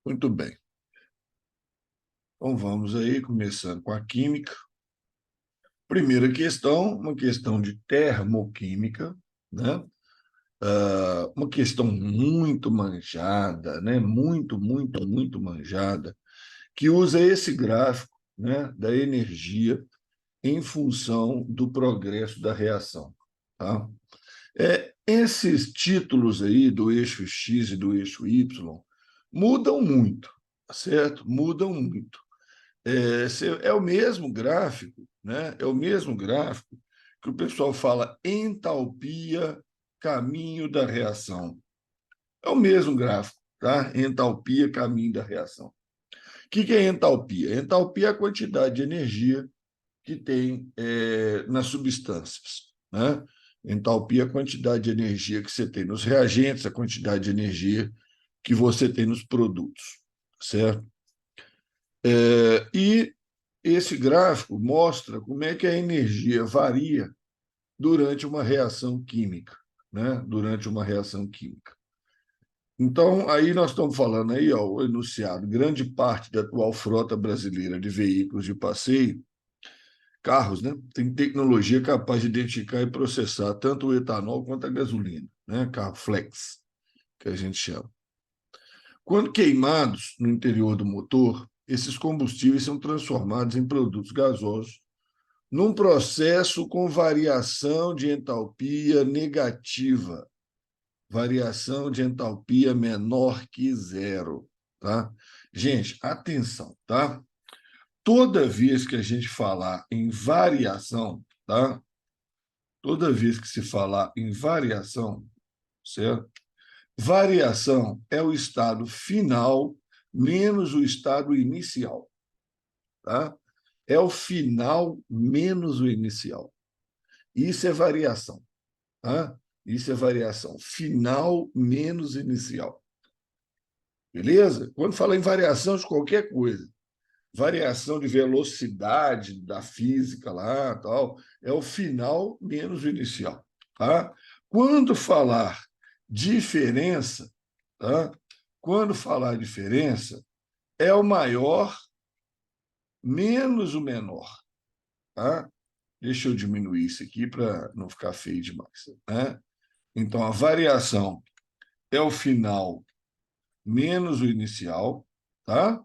Muito bem. Então vamos aí, começando com a química. Primeira questão, uma questão de termoquímica, né? Uma questão muito manjada, né? Muito manjada, que usa esse gráfico, né, da energia em função do progresso da reação, tá? Esses títulos aí do eixo X e do eixo Y mudam muito, tá certo? Mudam muito. É o mesmo gráfico, né? É o mesmo gráfico que o pessoal fala entalpia, caminho da reação. É o mesmo gráfico, tá? Entalpia, caminho da reação. O que é entalpia? Entalpia é a quantidade de energia que tem nas substâncias, né? Entalpia é a quantidade de energia que você tem nos reagentes, a quantidade de energia que você tem nos produtos, certo? E esse gráfico mostra como é que a energia varia durante uma reação química, né? Durante uma reação química. Então, aí nós estamos falando aí, ó, o enunciado, grande parte da atual frota brasileira de veículos de passeio, carros, né, tem tecnologia capaz de identificar e processar tanto o etanol quanto a gasolina, né? Carro flex, que a gente chama. Quando queimados no interior do motor, esses combustíveis são transformados em produtos gasosos num processo com variação de entalpia negativa, variação de entalpia menor que zero, tá? Gente, atenção, tá? Toda vez que a gente falar em variação, tá? Toda vez que se falar em variação, certo? Variação é o estado final menos o estado inicial, tá? É o final menos o inicial. Isso é variação, tá? Isso é variação. Final menos inicial. Beleza? Quando fala em variação de qualquer coisa, variação de velocidade da física lá, tal, é o final menos o inicial, tá? Quando falar diferença, tá? Quando falar diferença, é o maior menos o menor, tá? Deixa eu diminuir isso aqui para não ficar feio demais, né? Então, a variação é o final menos o inicial, tá?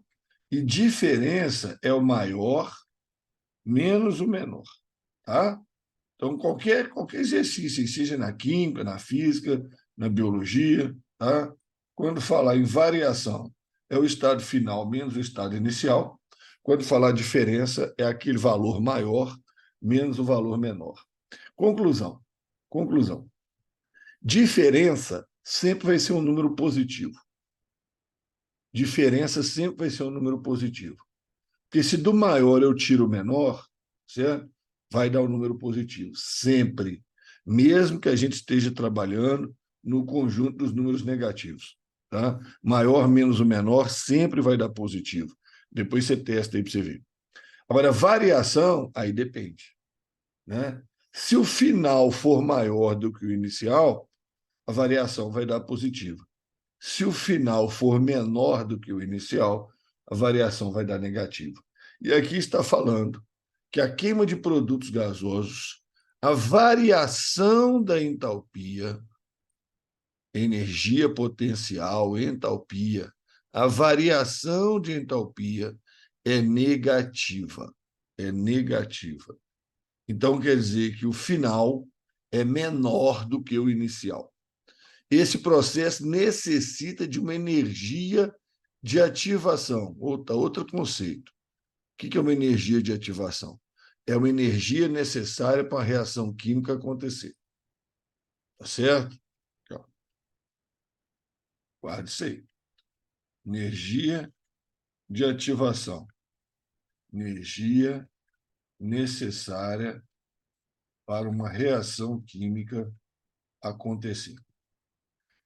E diferença é o maior menos o menor, tá? Então, qualquer exercício, seja na química, na física, na biologia, tá? Quando falar em variação, é o estado final menos o estado inicial. Quando falar diferença, é aquele valor maior menos o valor menor. Conclusão. Conclusão. Diferença sempre vai ser um número positivo. Diferença sempre vai ser um número positivo. Porque se do maior eu tiro o menor, certo? Vai dar um número positivo. Sempre. Mesmo que a gente esteja trabalhando no conjunto dos números negativos. Tá? Maior menos o menor sempre vai dar positivo. Depois você testa aí para você ver. Agora, variação, aí depende. Né? Se o final for maior do que o inicial, a variação vai dar positiva. Se o final for menor do que o inicial, a variação vai dar negativa. E aqui está falando que a queima de produtos gasosos, a variação da entalpia, energia potencial, entalpia, a variação de entalpia é negativa. É negativa. Então, quer dizer que o final é menor do que o inicial. Esse processo necessita de uma energia de ativação. Outro conceito. O que é uma energia de ativação? É uma energia necessária para a reação química acontecer. Tá certo? Guarde isso aí. Energia de ativação. Energia necessária para uma reação química acontecer.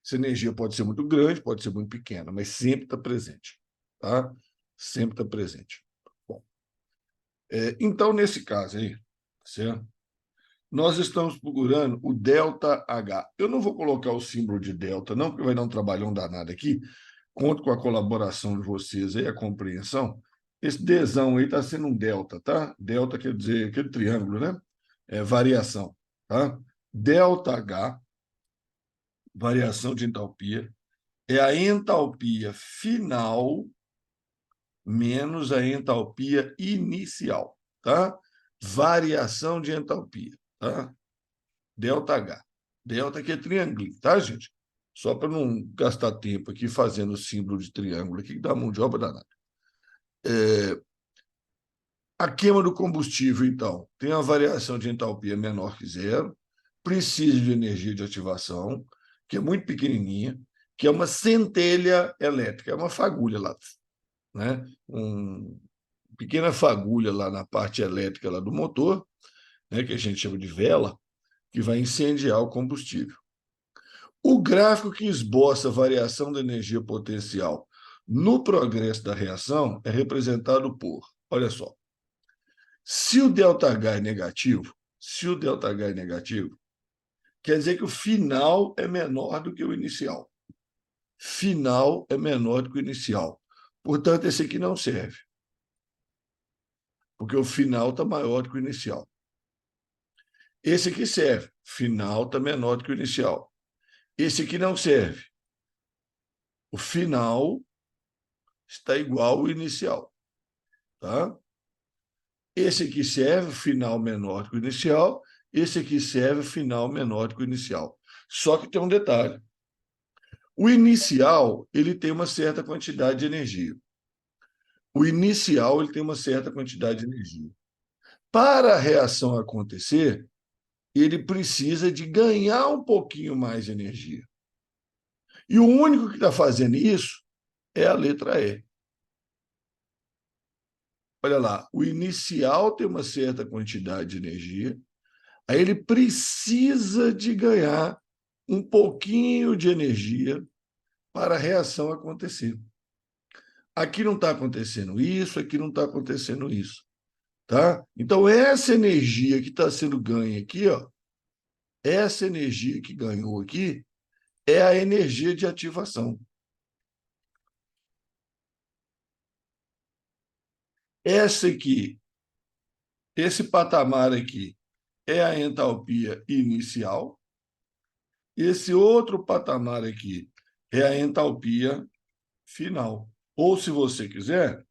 Essa energia pode ser muito grande, pode ser muito pequena, mas sempre está presente. Tá? Sempre está presente. Bom, então, nesse caso aí, certo? Nós estamos procurando o ΔH. Eu não vou colocar o símbolo de delta, não, porque vai dar um trabalhão danado aqui. conto com a colaboração de vocês aí, a compreensão. Esse Dzão aí está sendo um delta, tá? Delta quer dizer aquele triângulo, né? É variação, tá? Delta H, variação de entalpia, é a entalpia final menos a entalpia inicial, tá? Variação de entalpia, tá? Delta H. Delta que é triângulo, tá, gente? Só para não gastar tempo aqui fazendo o símbolo de triângulo aqui, que dá mão de obra danada. A queima do combustível, então, tem uma variação de entalpia menor que zero, precisa de energia de ativação, que é muito pequenininha, que é uma centelha elétrica, é uma fagulha lá, né? Pequena fagulha lá na parte elétrica lá do motor, né, que a gente chama de vela, que vai incendiar o combustível. O gráfico que esboça a variação da energia potencial no progresso da reação é representado por, olha só, se o ΔH é negativo, se o ΔH é negativo, quer dizer que o final é menor do que o inicial. Final é menor do que o inicial. Portanto, esse aqui não serve, porque o final está maior do que o inicial. Esse aqui serve, final está menor do que o inicial. Esse aqui não serve, o final está igual ao inicial. Tá? Esse aqui serve, final menor do que o inicial. Esse aqui serve, final menor do que o inicial. Só que tem um detalhe. O inicial ele tem uma certa quantidade de energia. O inicial ele tem uma certa quantidade de energia. Para a reação acontecer, ele precisa de ganhar um pouquinho mais de energia. E o único que está fazendo isso é a letra E. Olha lá, o inicial tem uma certa quantidade de energia, aí ele precisa de ganhar um pouquinho de energia para a reação acontecer. Aqui não está acontecendo isso, aqui não está acontecendo isso. Tá? Então, essa energia que está sendo ganha aqui, ó, essa energia que ganhou aqui, é a energia de ativação. Essa aqui, esse patamar aqui, é a entalpia inicial. Esse outro patamar aqui é a entalpia final. Ou, se você quiser,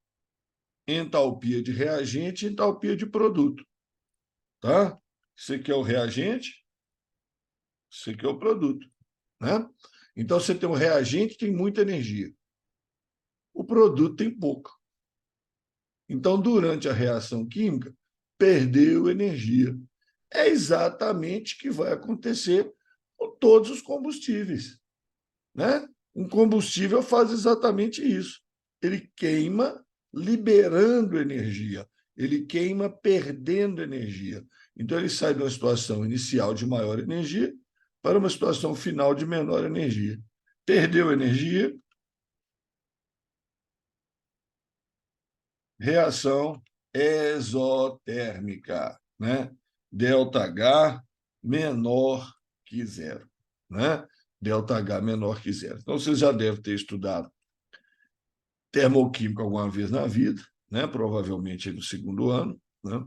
entalpia de reagente e entalpia de produto. Tá? Isso aqui é o reagente, isso aqui é o produto. Né? Então, você tem um reagente que tem muita energia. O produto tem pouca. Então, durante a reação química, perdeu energia. É exatamente o que vai acontecer com todos os combustíveis. Né? Um combustível faz exatamente isso. Ele queima liberando energia, ele queima perdendo energia. Então, ele sai de uma situação inicial de maior energia para uma situação final de menor energia. Perdeu energia, reação exotérmica, né? ΔH menor que zero, né? ΔH menor que zero. Então, vocês já devem ter estudado termoquímica alguma vez na vida, né? Provavelmente no segundo ano, né?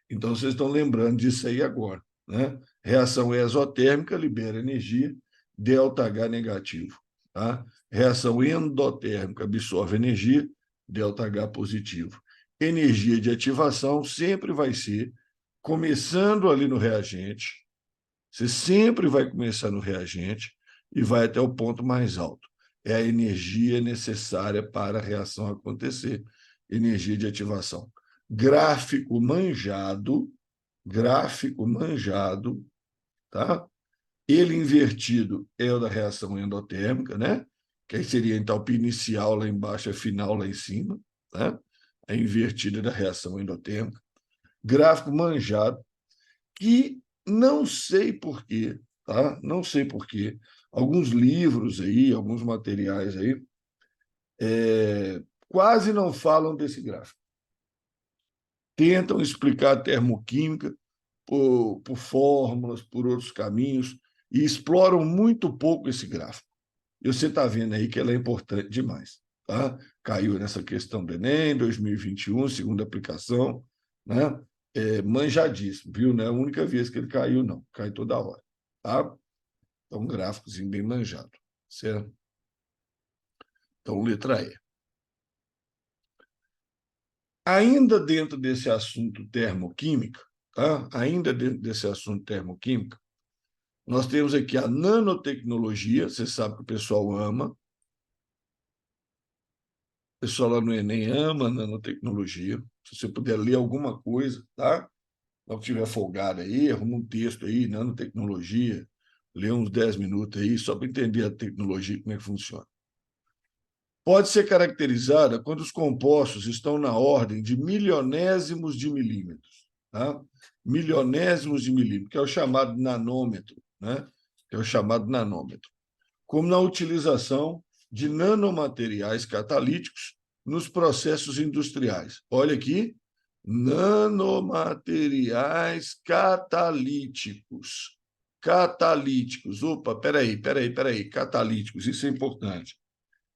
Então, vocês estão lembrando disso aí agora, né? Reação exotérmica libera energia, ΔH negativo, tá? Reação endotérmica absorve energia, ΔH positivo. Energia de ativação sempre vai ser começando ali no reagente, você sempre vai começar no reagente e vai até o ponto mais alto. É a energia necessária para a reação acontecer, energia de ativação. Gráfico manjado, tá? Ele invertido é o da reação endotérmica, né? Que aí seria a entalpia inicial lá embaixo, a final lá em cima, né? A invertida da reação endotérmica. Gráfico manjado, que não sei por quê, tá? Não sei por quê. Alguns livros aí, alguns materiais aí, quase não falam desse gráfico. Tentam explicar a termoquímica por fórmulas, por outros caminhos, e exploram muito pouco esse gráfico. e você está vendo aí que ela é importante demais. Tá? Caiu nessa questão do Enem, 2021, segunda aplicação, né? Manjadíssimo, viu? Não é a única vez que ele caiu, não. Cai toda hora. Tá? Então, um gráficozinho bem manjado. Certo? Então, letra E. Ainda dentro desse assunto termoquímica, tá? Ainda dentro desse assunto termoquímica, nós temos aqui a nanotecnologia, você sabe que o pessoal ama, o pessoal lá no Enem ama a nanotecnologia. Se você puder ler alguma coisa, tá? Quando estiver folgado aí, arruma um texto aí, nanotecnologia, lê uns 10 minutos aí, só para entender a tecnologia, como é que funciona. Pode ser caracterizada quando os compostos estão na ordem de milionésimos de milímetros, tá? Milionésimos de milímetros, que é o chamado nanômetro, né? Que é o chamado nanômetro. Como na utilização de nanomateriais catalíticos nos processos industriais. Olha aqui, nanomateriais catalíticos. Catalíticos. Opa, peraí. Catalíticos, isso é importante.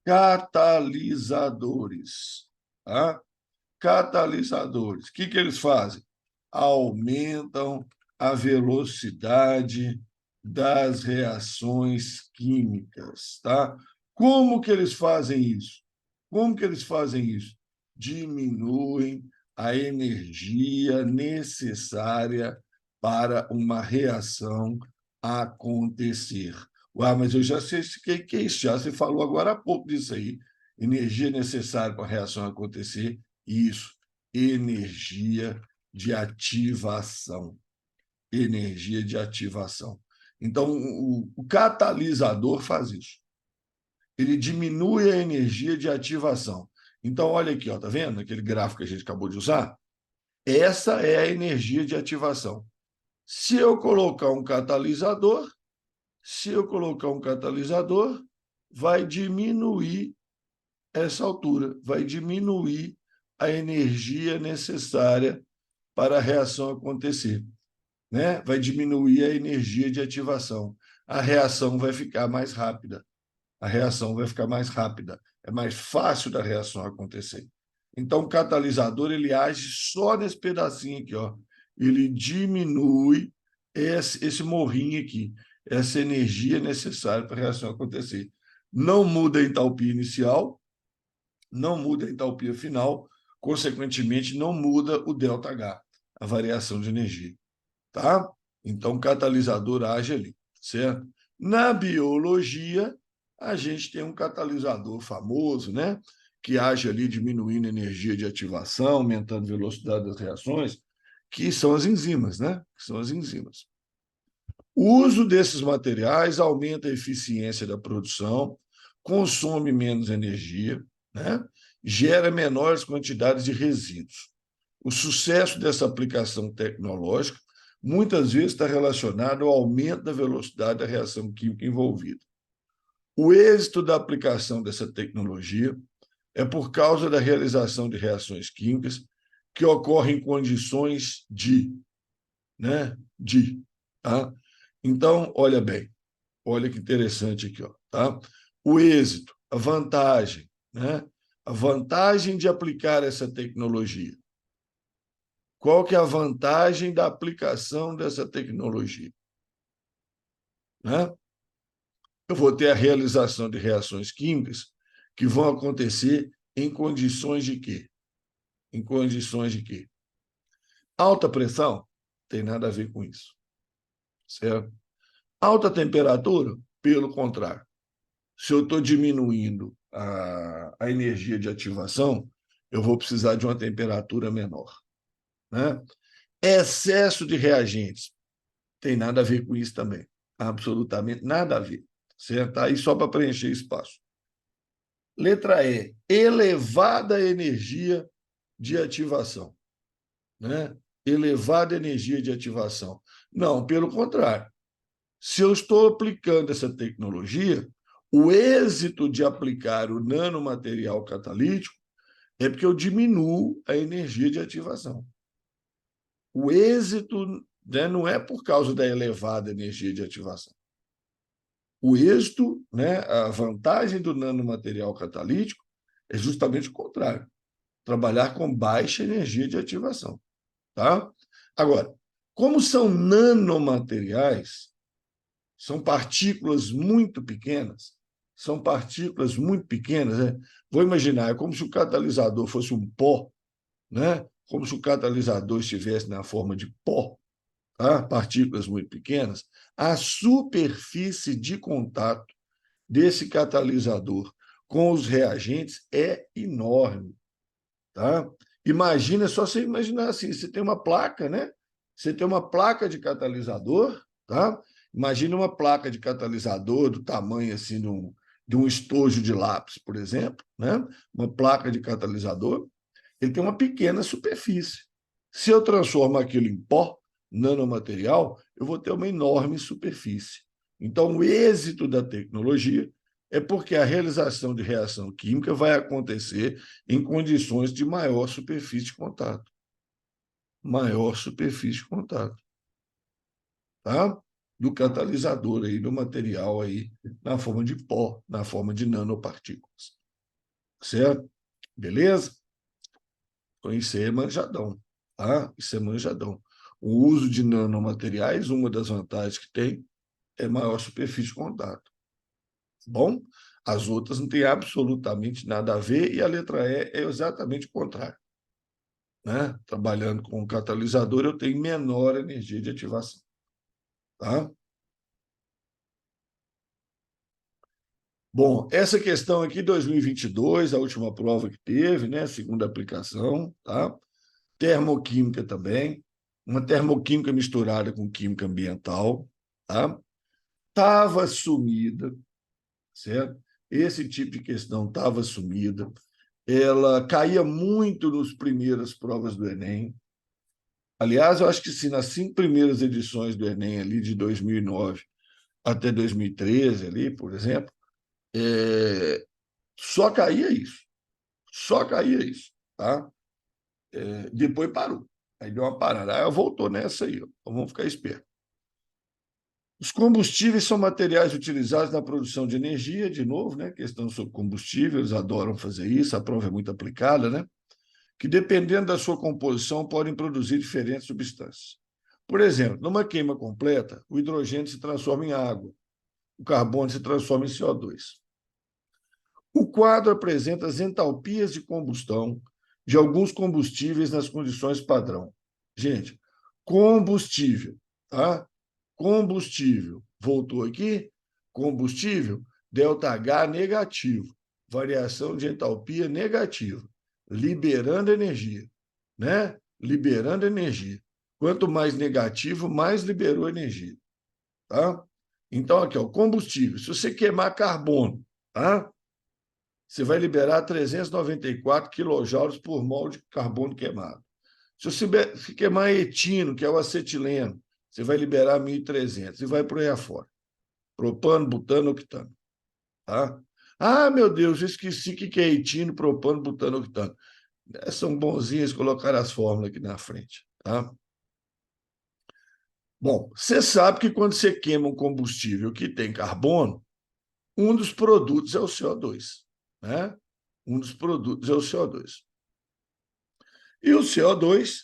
Catalisadores. Tá? Catalisadores. O que eles fazem? Aumentam a velocidade das reações químicas. Tá? Como que eles fazem isso? Como que eles fazem isso? Diminuem a energia necessária para uma reação acontecer. Mas eu já sei o que é isso, já você falou agora há pouco disso aí. Energia necessária para a reação acontecer, isso, energia de ativação. Energia de ativação. Então, o catalisador faz isso. Ele diminui a energia de ativação. Então, olha aqui, ó, tá vendo aquele gráfico que a gente acabou de usar? Essa é a energia de ativação. Se eu colocar um catalisador, vai diminuir essa altura, vai diminuir a energia necessária para a reação acontecer, né? Vai diminuir a energia de ativação. A reação vai ficar mais rápida. É mais fácil da reação acontecer. Então, o catalisador ele age só nesse pedacinho aqui, ó. Ele diminui esse morrinho aqui, essa energia necessária para a reação acontecer. Não muda a entalpia inicial, não muda a entalpia final, consequentemente, não muda o ΔH, a variação de energia. Tá? Então, o catalisador age ali, certo? Na biologia, a gente tem um catalisador famoso, né? Que age ali diminuindo a energia de ativação, aumentando a velocidade das reações, que são as enzimas, né? Que são as enzimas. O uso desses materiais aumenta a eficiência da produção, consome menos energia, né? Gera menores quantidades de resíduos. O sucesso dessa aplicação tecnológica muitas vezes está relacionado ao aumento da velocidade da reação química envolvida. O êxito da aplicação dessa tecnologia é por causa da realização de reações químicas que ocorrem em condições tá? Então, olha bem, olha que interessante aqui, ó, tá? O êxito, a vantagem, né? A vantagem de aplicar essa tecnologia. Qual que é a vantagem da aplicação dessa tecnologia? Né? Eu vou ter a realização de reações químicas que vão acontecer em condições de quê? Em condições de quê? Alta pressão? Tem nada a ver com isso. Certo? Alta temperatura? Pelo contrário. Se eu estou diminuindo a energia de ativação, eu vou precisar de uma temperatura menor. Né? Excesso de reagentes? Tem nada a ver com isso também. Absolutamente nada a ver. Certo? Tá aí só para preencher espaço. Letra E, elevada energia de ativação. Né? Elevada energia de ativação. Não, pelo contrário. Se eu estou aplicando essa tecnologia, o êxito de aplicar o nanomaterial catalítico é porque eu diminuo a energia de ativação. O êxito, né, não é por causa da elevada energia de ativação. O êxito, né, a vantagem do nanomaterial catalítico é justamente o contrário, trabalhar com baixa energia de ativação. Tá? Agora, como são nanomateriais, são partículas muito pequenas, né? Vou imaginar, é como se o catalisador fosse um pó, né? Como se o catalisador estivesse na forma de pó, tá? Partículas muito pequenas, a superfície de contato desse catalisador com os reagentes é enorme. Tá? Imagina, é só você imaginar assim, você tem uma placa, né? Você tem uma placa de catalisador, tá? Imagina uma placa de catalisador do tamanho assim de um estojo de lápis, por exemplo, né? Uma placa de catalisador, ele tem uma pequena superfície. Se eu transformo aquilo em pó, nanomaterial, eu vou ter uma enorme superfície. Então, o êxito da tecnologia é porque a realização de reação química vai acontecer em condições de maior superfície de contato. Maior superfície de contato, tá? Do catalisador aí, do material aí, na forma de pó, na forma de nanopartículas. Certo? Beleza? Então, isso aí é manjadão, tá? Isso é manjadão. O uso de nanomateriais, uma das vantagens que tem é maior superfície de contato. Bom, as outras não têm absolutamente nada a ver e a letra E é exatamente o contrário. Né? Trabalhando com o catalisador, eu tenho menor energia de ativação. Tá? Bom, essa questão aqui, 2022, a última prova que teve, né? Segunda aplicação, tá? Termoquímica também, uma termoquímica misturada com química ambiental, tá? Estava sumida, certo? Esse tipo de questão estava sumida. Ela caía muito nas primeiras provas do Enem. Aliás, eu acho que se nas 5 primeiras edições do Enem, ali de 2009 até 2013, ali, por exemplo, só caía isso. Só caía isso. Tá? Depois parou. Aí deu uma parada. Aí voltou nessa aí. Ó. Então vamos ficar espertos. Os combustíveis são materiais utilizados na produção de energia, de novo, né? Questão sobre combustível, eles adoram fazer isso, a prova é muito aplicada, né? Que dependendo da sua composição podem produzir diferentes substâncias. Por exemplo, numa queima completa, o hidrogênio se transforma em água, o carbono se transforma em CO2. O quadro apresenta as entalpias de combustão de alguns combustíveis nas condições padrão. Gente, combustível, tá? Combustível, voltou aqui, combustível, ΔH negativo, variação de entalpia negativa, liberando energia, né? Liberando energia. Quanto mais negativo, mais liberou energia, tá? Então, aqui, ó, combustível. Se você queimar carbono, tá? Você vai liberar 394 quilojoules por mol de carbono queimado. Se você queimar etino, que é o acetileno, você vai liberar 1.300 e vai por aí afora. Propano, butano, octano. Tá? Ah, meu Deus, eu esqueci o que é etino, propano, butano, octano. São bonzinhos colocar as fórmulas aqui na frente. Tá? Bom, você sabe que quando você queima um combustível que tem carbono, um dos produtos é o CO2. Né? Um dos produtos é o CO2. E o CO2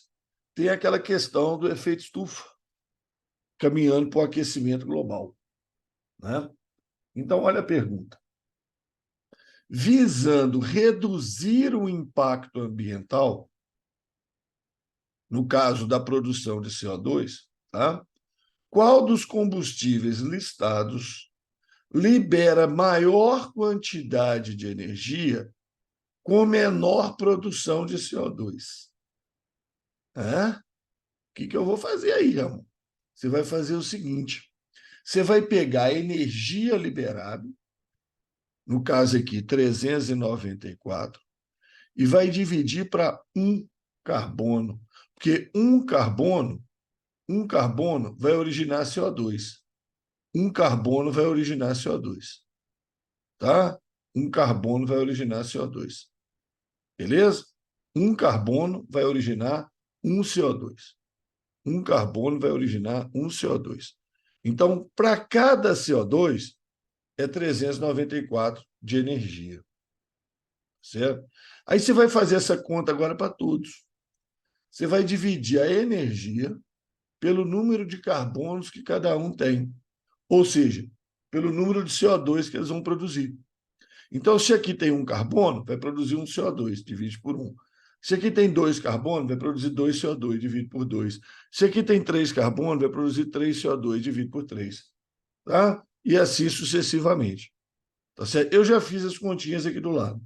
tem aquela questão do efeito estufa, caminhando para o aquecimento global. Né? Então, olha a pergunta. Visando reduzir o impacto ambiental, no caso da produção de CO2, tá? Qual dos combustíveis listados libera maior quantidade de energia com menor produção de CO2? O que eu vou fazer aí, Ramon? Você vai fazer o seguinte: você vai pegar a energia liberada, no caso aqui, 394, e vai dividir para um carbono, porque um carbono vai originar CO2. Um carbono vai originar CO2. Tá? Um carbono vai originar CO2. Beleza? Um carbono vai originar um CO2. Um carbono vai originar um CO2. Então, para cada CO2, é 394 de energia, certo? Aí você vai fazer essa conta agora para todos. Você vai dividir a energia pelo número de carbonos que cada um tem, ou seja, pelo número de CO2 que eles vão produzir. Então, se aqui tem um carbono, vai produzir um CO2, divide por um. Se aqui tem 2 carbonos, vai produzir 2 CO2, divide por 2. Se aqui tem 3 carbonos, vai produzir 3 CO2, divide por 3. Tá? E assim sucessivamente. Tá certo? Eu já fiz as continhas aqui do lado,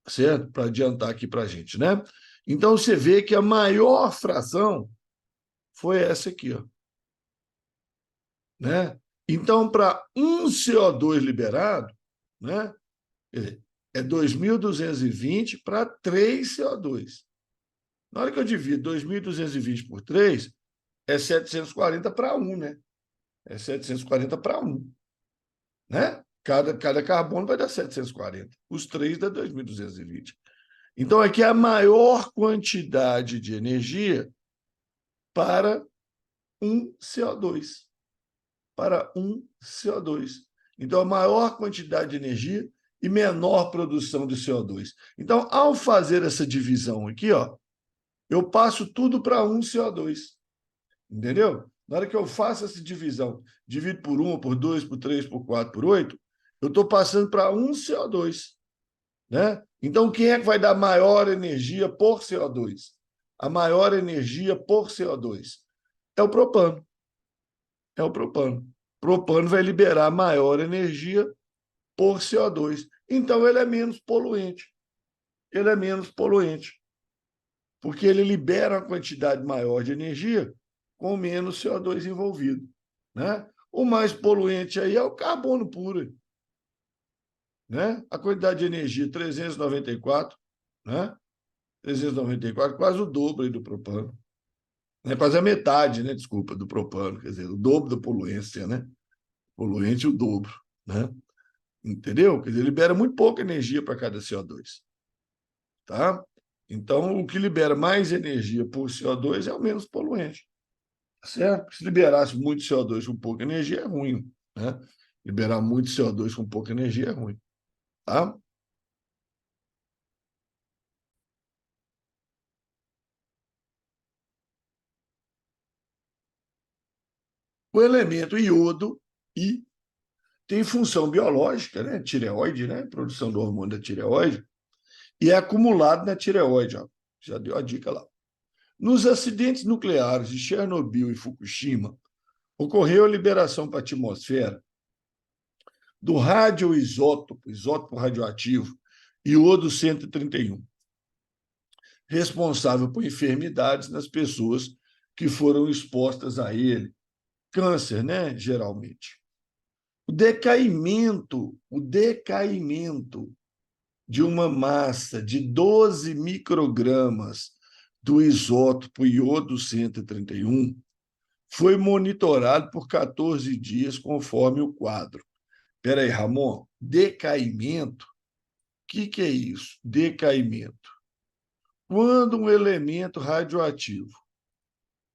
certo? Para adiantar aqui para a gente, né? Então, você vê que a maior fração foi essa aqui, ó. Né? Então, para um CO2 liberado, né? É 2.220 para 3 CO2. Na hora que eu divido 2.220 por 3, é 740 para 1, né? É 740 para 1, né? Cada carbono vai dar 740. Os 3 dá 2.220. Então, aqui é a maior quantidade de energia para um CO2. Para um CO2. Então, a maior quantidade de energia e menor produção de CO2. Então, ao fazer essa divisão aqui, ó, eu passo tudo para um CO2. Entendeu? Na hora que eu faço essa divisão, divido por 1, por 2, por 3, por 4, por 8, eu estou passando para um CO2. Né? Então, quem é que vai dar maior energia por CO2? A maior energia por CO2 é o propano. É o propano. O propano vai liberar maior energia por CO2. Então, ele é menos poluente. Ele é menos poluente, porque ele libera uma quantidade maior de energia com menos CO2 envolvido. Né? O mais poluente aí é o carbono puro. Né? A quantidade de energia, 394, né? 394, quase o dobro aí do propano. É quase a metade, né? Desculpa, do propano, quer dizer, o dobro da poluência, né? Poluente o dobro, né? Entendeu? Quer dizer, libera muito pouca energia para cada CO2, tá? Então, o que libera mais energia por CO2 é o menos poluente, certo? Se liberasse muito CO2 com pouca energia é ruim, né? Liberar muito CO2 com pouca energia é ruim, tá? O elemento iodo, I, tem função biológica, né? Tireoide, né? Produção do hormônio da tireoide, e é acumulado na tireoide, ó. Já deu a dica lá. Nos acidentes nucleares de Chernobyl e Fukushima, ocorreu a liberação para a atmosfera do radioisótopo, isótopo radioativo, iodo 131, responsável por enfermidades nas pessoas que foram expostas a ele, câncer, né, geralmente. O decaimento de uma massa de 12 microgramas do isótopo iodo 131 foi monitorado por 14 dias, conforme o quadro. Espera aí, Ramon, decaimento? O que é isso? Decaimento. Quando um elemento radioativo,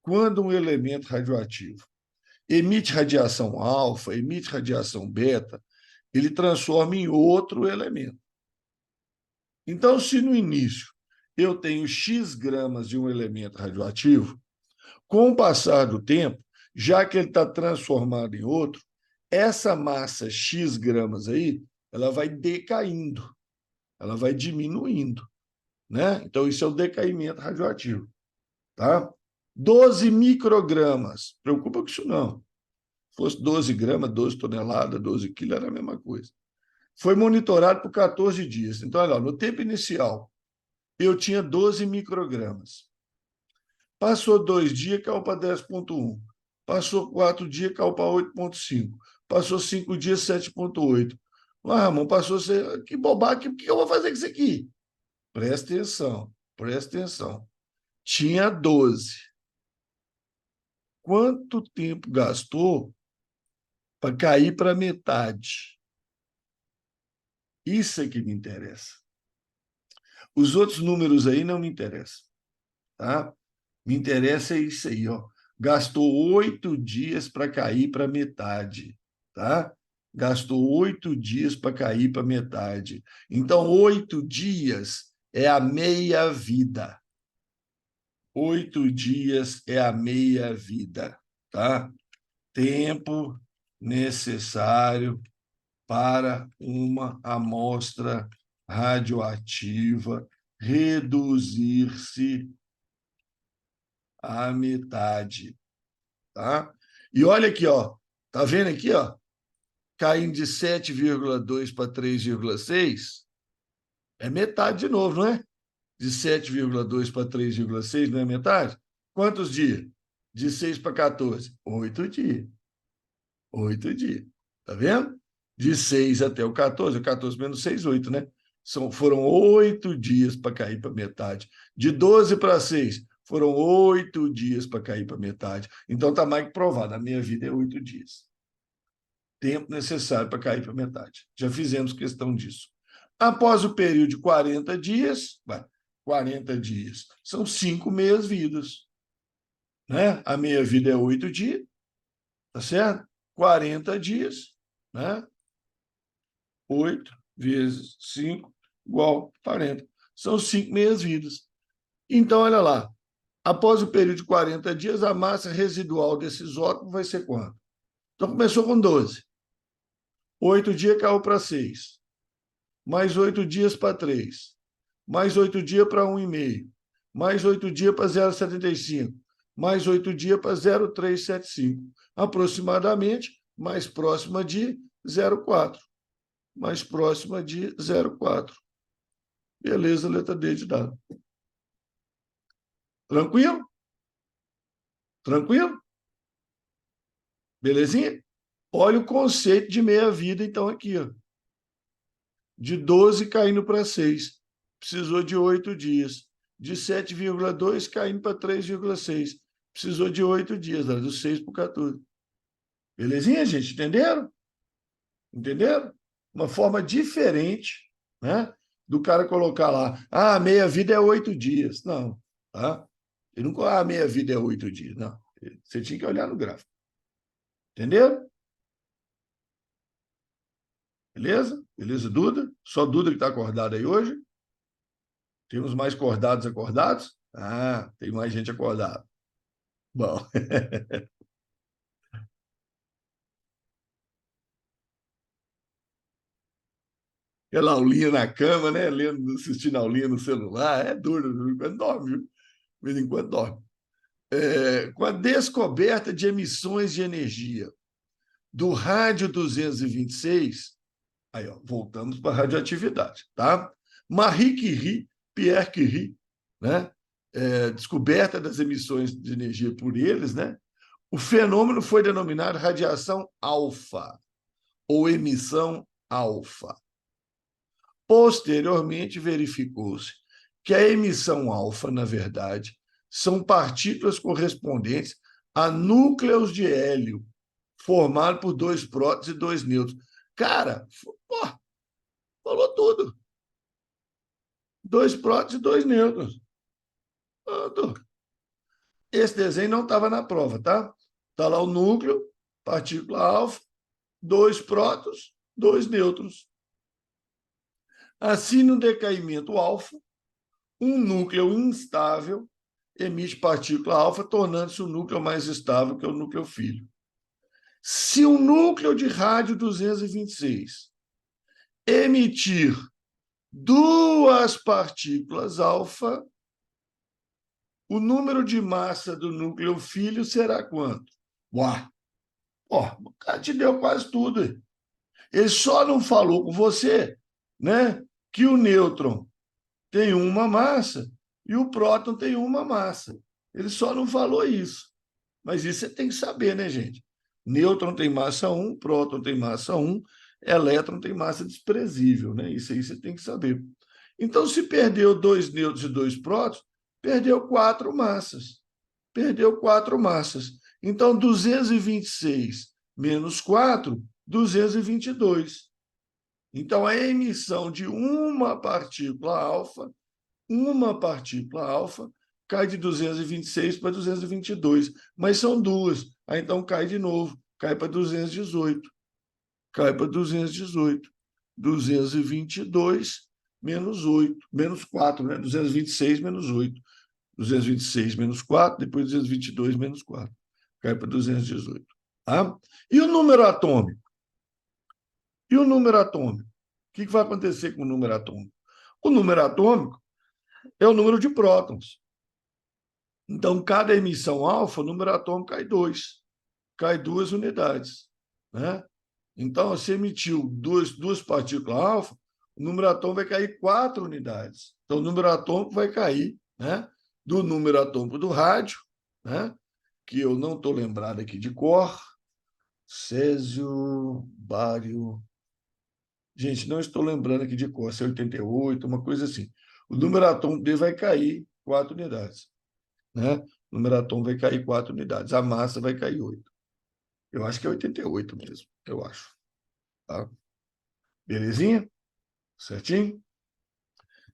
quando um elemento radioativo emite radiação alfa, emite radiação beta, ele transforma em outro elemento. Então, se no início eu tenho X gramas de um elemento radioativo, com o passar do tempo, já que ele está transformado em outro, essa massa X gramas aí, ela vai decaindo, ela vai diminuindo, né? Então, isso é o decaimento radioativo, tá? 12 microgramas, preocupa com isso não. Se fosse 12 gramas, 12 toneladas, 12 quilos, era a mesma coisa. Foi monitorado por 14 dias. Então, olha, no tempo inicial, eu tinha 12 microgramas. Passou 2 dias, caiu para 10,1. Passou 4 dias, caiu para 8,5. Passou 5 dias, 7,8. Ah, Ramon, passou. Que bobagem, o que eu vou fazer com isso aqui? Presta atenção, presta atenção. Tinha 12. Quanto tempo gastou para cair para metade? Isso é que me interessa. Os outros números aí não me interessam, tá? Me interessa isso aí, ó. Gastou 8 dias para cair para metade, tá? gastou 8 dias para cair para metade. Então, 8 dias é a meia-vida. 8 dias é a meia-vida, tá? Tempo necessário para uma amostra radioativa reduzir-se à metade, tá? E olha aqui, ó, tá vendo aqui, ó, caindo de 7,2 para 3,6, é metade de novo, não é? De 7,2 para 3,6 não é metade? Quantos dias? De 6 para 14? 8 dias. 8 dias. Tá vendo? De 6 até o 14 menos 6, 8, né? Foram 8 dias para cair para metade. De 12 para 6, foram 8 dias para cair para metade. Então está mais que provado, a minha vida é 8 dias. Tempo necessário para cair para metade. Já fizemos questão disso. Após o período de 40 dias, 40 dias, são 5 meias-vidas. Né? A meia-vida é 8 dias, tá certo? 40 dias, né? 8 vezes 5 igual 40. São 5 meias-vidas. Então, olha lá. Após o período de 40 dias, a massa residual desse isótopo vai ser quanto? Então, começou com 12. 8 dias caiu para 6. Mais 8 dias para 3. Mais 8 dias para 1,5. Mais 8 dias para 0,75. Mais 8 dias para 0,375. Aproximadamente mais próxima de 0,4. Mais próxima de 0,4. Beleza, letra D de dado. Tranquilo? Tranquilo? Belezinha? Olha o conceito de meia-vida, então, aqui. Ó. De 12 caindo para 6. Precisou de 8 dias. De 7,2 caindo para 3,6. Precisou de 8 dias, do 6 para o 14. Belezinha, gente? Entenderam? Entenderam? Uma forma diferente, né? Do cara colocar lá, meia-vida é 8 dias. Não, tá? Ele não, meia-vida é 8 dias. Não. Você tinha que olhar no gráfico. Entenderam? Beleza? Beleza, Duda? Só Duda que está acordada aí hoje? Temos mais acordados? Tem mais gente acordada. Bom. Aquela aulinha na cama, né? Lendo, assistindo a aulinha no celular. É duro, de vez em quando dorme, viu? De vez em quando dorme. Com a descoberta de emissões de energia do rádio 226, aí, ó, voltamos para a radioatividade, tá? Marie Curie, Pierre Curie, né? Descoberta das emissões de energia por eles, né? O fenômeno foi denominado radiação alfa, ou emissão alfa. Posteriormente, verificou-se que a emissão alfa, na verdade, são partículas correspondentes a núcleos de hélio, formado por 2 prótons e 2 nêutrons. Cara, pô, falou tudo. 2 prótons e 2 nêutrons. Esse desenho não estava na prova, tá? Está lá o núcleo, partícula alfa, 2 prótons, 2 nêutrons. Assim, no decaimento alfa, um núcleo instável emite partícula alfa, tornando-se o núcleo mais estável, que é o núcleo filho. Se um núcleo de rádio 226 emitir 2 partículas alfa, o número de massa do núcleo filho será quanto? Uau! O cara te deu quase tudo. Ele só não falou com você, né, que o nêutron tem uma massa e o próton tem uma massa. Ele só não falou isso. Mas isso você tem que saber, né, gente? Nêutron tem massa 1, próton tem massa 1, elétron tem massa desprezível, né? Isso aí você tem que saber. Então, se perdeu 2 nêutrons e 2 prótons, perdeu 4 massas. Perdeu 4 massas. Então, 226 menos 4, 222. Então, a emissão de uma partícula alfa, cai de 226 para 222, mas são 2. Aí, então, cai de novo, cai para 218. cai para 218. 222 menos 8, menos 4, né? 226 menos 8. 226 menos 4, depois 222 menos 4. Cai para 218. Tá? E o número atômico? E o número atômico? O que vai acontecer com o número atômico? O número atômico é o número de prótons. Então, cada emissão alfa, o número atômico cai 2. Cai 2 unidades. Né? Então, você emitiu duas partículas alfa, o número atômico vai cair 4 unidades. Então, o número atômico vai cair, né, do número atômico do rádio, né, que eu não estou lembrado aqui de cor, césio, bário. Gente, não estou lembrando aqui de cor, se é 88, uma coisa assim. O número atômico dele vai cair 4 unidades. Né? O número atômico vai cair 4 unidades. A massa vai cair 8. Eu acho que é 88 mesmo, eu acho. Tá? Belezinha? Certinho?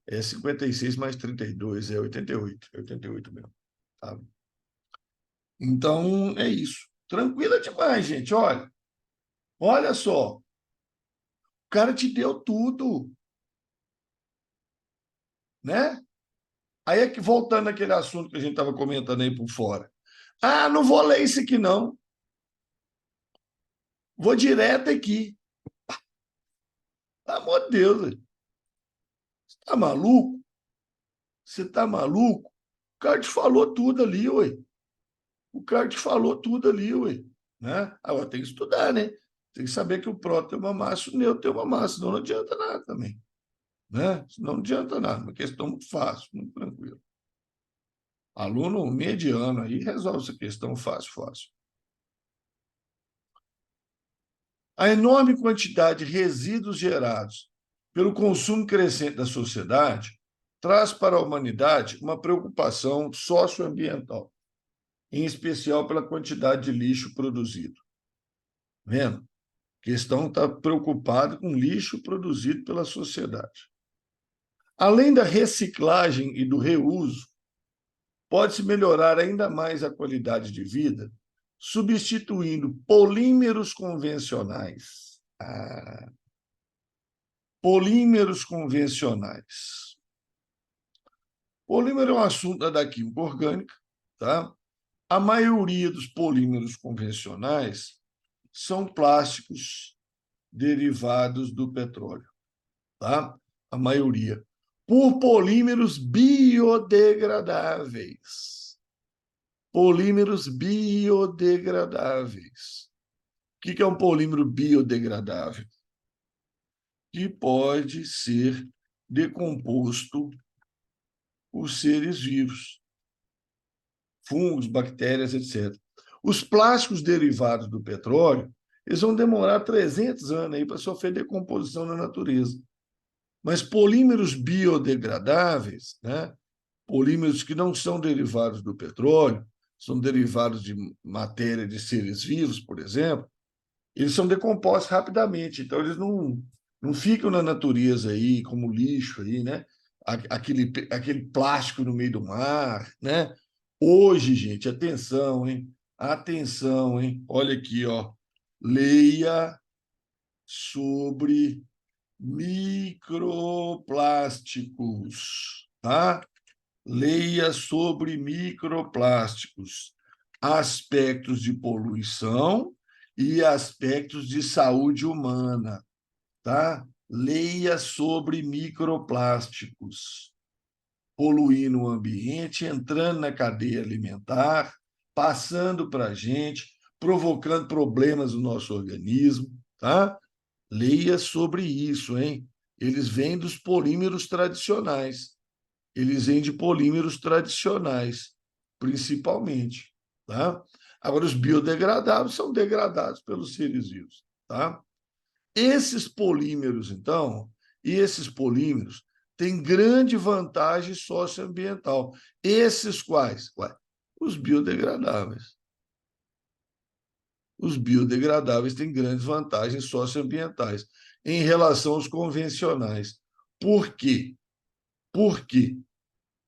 É 56 mais 32, é 88. 88 mesmo. Tá? Então, é isso. Tranquila demais, gente. Olha só. O cara te deu tudo. Né? Aí, é que voltando àquele assunto que a gente estava comentando aí por fora. Ah, não vou ler isso aqui, não. Vou direto aqui. Pelo amor de Deus. Você tá maluco? Você tá maluco? O cara te falou tudo ali, ué. O cara te falou tudo ali, ué. Né? Agora tem que estudar, né? Tem que saber que o próton tem uma massa e o neutro tem uma massa, senão não adianta nada também. Né? Senão não adianta nada. Uma questão muito fácil, muito tranquila. Aluno mediano aí resolve essa questão fácil, fácil. A enorme quantidade de resíduos gerados pelo consumo crescente da sociedade traz para a humanidade uma preocupação socioambiental, em especial pela quantidade de lixo produzido. Vendo? A questão está preocupada com lixo produzido pela sociedade. Além da reciclagem e do reuso, pode-se melhorar ainda mais a qualidade de vida substituindo polímeros convencionais. Polímeros convencionais. Polímero é um assunto da química orgânica, tá? A maioria dos polímeros convencionais são plásticos derivados do petróleo, tá? A maioria. Por polímeros biodegradáveis. Polímeros biodegradáveis. O que é um polímero biodegradável? Que pode ser decomposto por seres vivos, fungos, bactérias, etc. Os plásticos derivados do petróleo, eles vão demorar 300 anos aí para sofrer decomposição na natureza. Mas polímeros biodegradáveis, né? Polímeros que não são derivados do petróleo, são derivados de matéria de seres vivos, por exemplo, eles são decompostos rapidamente, então eles não ficam na natureza aí como lixo aí, né? Aquele plástico no meio do mar, né? Hoje, gente, atenção, hein? Atenção, hein? Olha aqui, ó. Leia sobre microplásticos, tá? Leia sobre microplásticos, aspectos de poluição e aspectos de saúde humana, tá? Leia sobre microplásticos, poluindo o ambiente, entrando na cadeia alimentar, passando para a gente, provocando problemas no nosso organismo, tá? Leia sobre isso, hein? Eles vêm dos polímeros tradicionais. Eles vêm de polímeros tradicionais, principalmente, tá? Agora, os biodegradáveis são degradados pelos seres vivos, tá? Esses polímeros, então, têm grande vantagem socioambiental. Esses quais? Ué, os biodegradáveis. Os biodegradáveis têm grandes vantagens socioambientais em relação aos convencionais. Por quê? Por quê?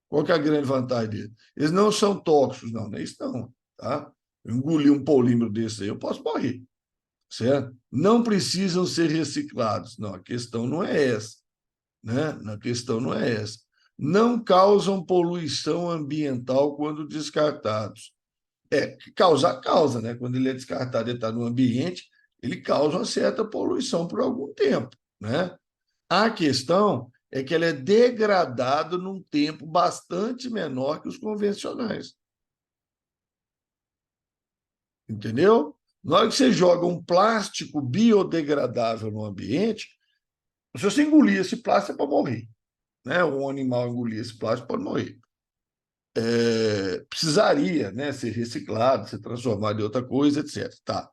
Qual que é a grande vantagem deles? Eles não são tóxicos, não, não é isso não. Tá? Eu engoli um polímero desse aí, eu posso morrer. certo? Não precisam ser reciclados. Não, a questão não é essa, né? A questão não é essa. Não causam poluição ambiental quando descartados. Causar causa, né? Quando ele é descartado e está no ambiente, ele causa uma certa poluição por algum tempo, né? A questão é que ele é degradado num tempo bastante menor que os convencionais. Entendeu? Na hora que você joga um plástico biodegradável no ambiente, se você engolir esse plástico, é para morrer. Né? Um animal engolir esse plástico pode morrer. Precisaria, né, ser reciclado, ser transformado em outra coisa, etc. Tá.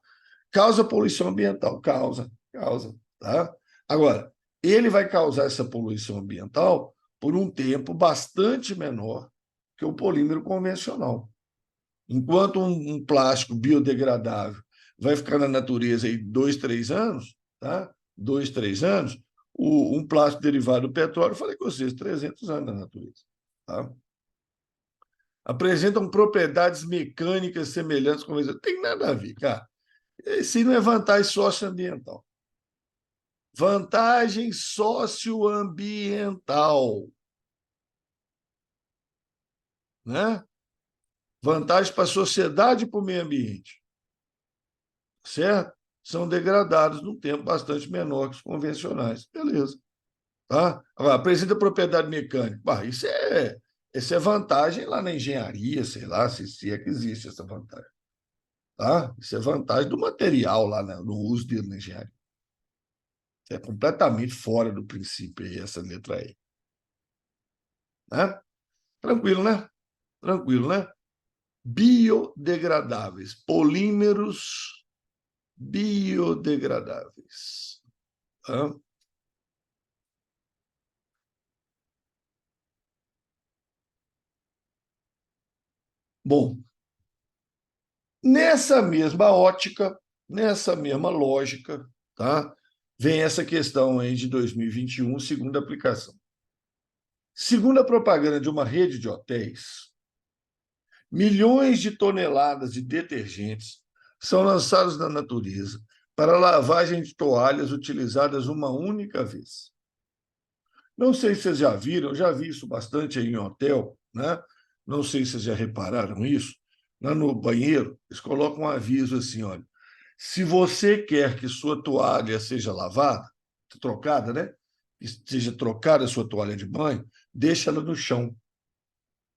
Causa poluição ambiental? Causa. Tá? Agora, ele vai causar essa poluição ambiental por um tempo bastante menor que o polímero convencional. Enquanto um plástico biodegradável vai ficar na natureza aí 2, 3 anos, tá? 2, 3 anos, um plástico derivado do petróleo, falei com vocês, 300 anos na natureza. Tá? Apresentam propriedades mecânicas semelhantes com isso. Tem nada a ver, cara. Isso não é vantagem socioambiental. Vantagem socioambiental. Né? Vantagem para a sociedade e para o meio ambiente. Certo? São degradados num tempo bastante menor que os convencionais. Beleza. Tá? Agora, apresenta propriedade mecânica. Bah, isso é vantagem lá na engenharia, sei lá, se é que existe essa vantagem. Tá? Isso é vantagem do material lá no uso dele na engenharia. É completamente fora do princípio aí, essa letra E. Né? Tranquilo, né? Tranquilo, né? Biodegradáveis, polímeros biodegradáveis. Tá? Bom, nessa mesma ótica, nessa mesma lógica, tá? Vem essa questão aí de 2021, segunda aplicação. Segundo a propaganda de uma rede de hotéis, milhões de toneladas de detergentes são lançados na natureza para lavagem de toalhas utilizadas uma única vez. Não sei se vocês já viram, eu já vi isso bastante aí em hotel, né? Não sei se vocês já repararam isso. Lá no banheiro, eles colocam um aviso assim: olha, se você quer que sua toalha seja lavada, trocada, né? Que seja trocada a sua toalha de banho, deixa ela no chão.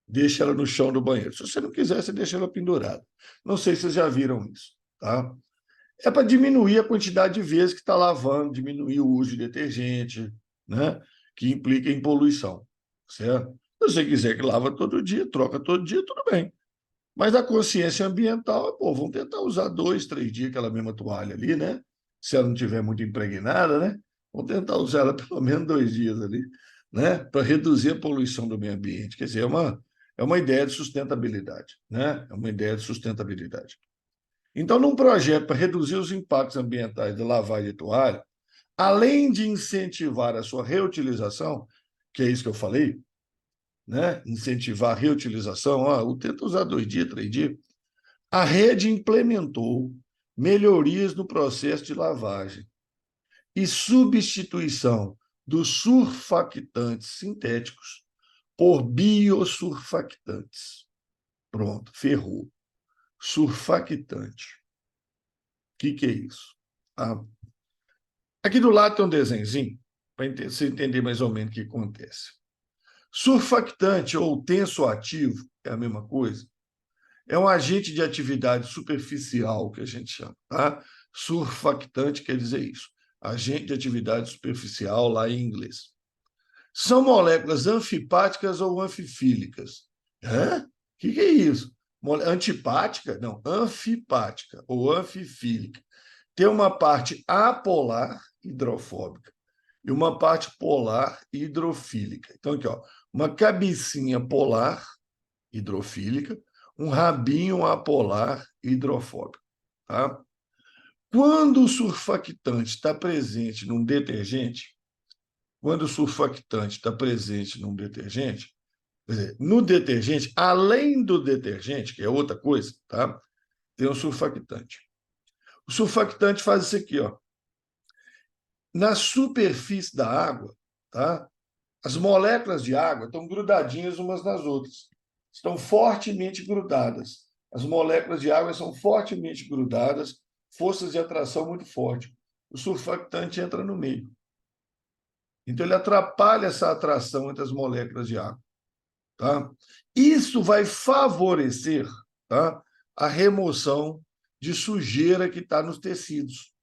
Deixa ela no chão do banheiro. Se você não quiser, você deixa ela pendurada. Não sei se vocês já viram isso, tá? É para diminuir a quantidade de vezes que está lavando, diminuir o uso de detergente, né? Que implica em poluição, certo? Se você quiser que lava todo dia, troca todo dia, tudo bem. Mas a consciência ambiental, pô, vamos tentar usar 2, 3 dias aquela mesma toalha ali, né? Se ela não tiver muito impregnada, né? Vamos tentar usar ela pelo menos 2 dias ali, né? Para reduzir a poluição do meio ambiente. Quer dizer, é uma ideia de sustentabilidade, né? É uma ideia de sustentabilidade. Então, num projeto para reduzir os impactos ambientais da lavagem de toalha, além de incentivar a sua reutilização, que é isso que eu falei, né? Incentivar a reutilização, tenta usar 2 dias, 3 dias, a rede implementou melhorias no processo de lavagem e substituição dos surfactantes sintéticos por biosurfactantes. Pronto, ferrou. Surfactante. O que é isso? Ah, aqui do lado tem um desenhozinho para você entender mais ou menos o que acontece. Surfactante ou tensoativo é a mesma coisa. É um agente de atividade superficial que a gente chama, tá? Surfactante quer dizer isso. Agente de atividade superficial lá em inglês. São moléculas anfipáticas ou anfifílicas. Hã? O que é isso? Antipática? Não, anfipática ou anfifílica. Tem uma parte apolar hidrofóbica e uma parte polar hidrofílica. Então, aqui, ó, uma cabecinha polar hidrofílica, um rabinho apolar hidrofóbico. Tá? Quando o surfactante está presente num detergente, quando o surfactante está presente num detergente, quer dizer, no detergente, além do detergente, que é outra coisa, tá? Tem um surfactante. O surfactante faz isso aqui, ó. Na superfície da água, tá? As moléculas de água estão grudadinhas umas nas outras. Estão fortemente grudadas. As moléculas de água são fortemente grudadas, forças de atração muito fortes. O surfactante entra no meio. Então, ele atrapalha essa atração entre as moléculas de água. Tá? Isso vai favorecer, tá, a remoção de sujeira que está nos tecidos.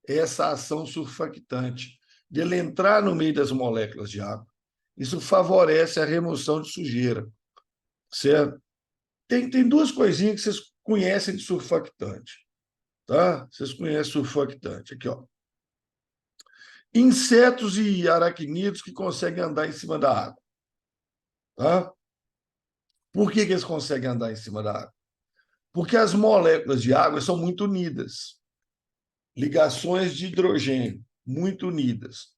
Essa ação surfactante, dele entrar no meio das moléculas de água, isso favorece a remoção de sujeira. Certo? Tem duas coisinhas que vocês conhecem de surfactante. Tá? Vocês conhecem surfactante. Aqui, ó. Insetos e aracnídeos que conseguem andar em cima da água. Tá? Por que eles conseguem andar em cima da água? Porque as moléculas de água são muito unidas. Ligações de hidrogênio muito unidas.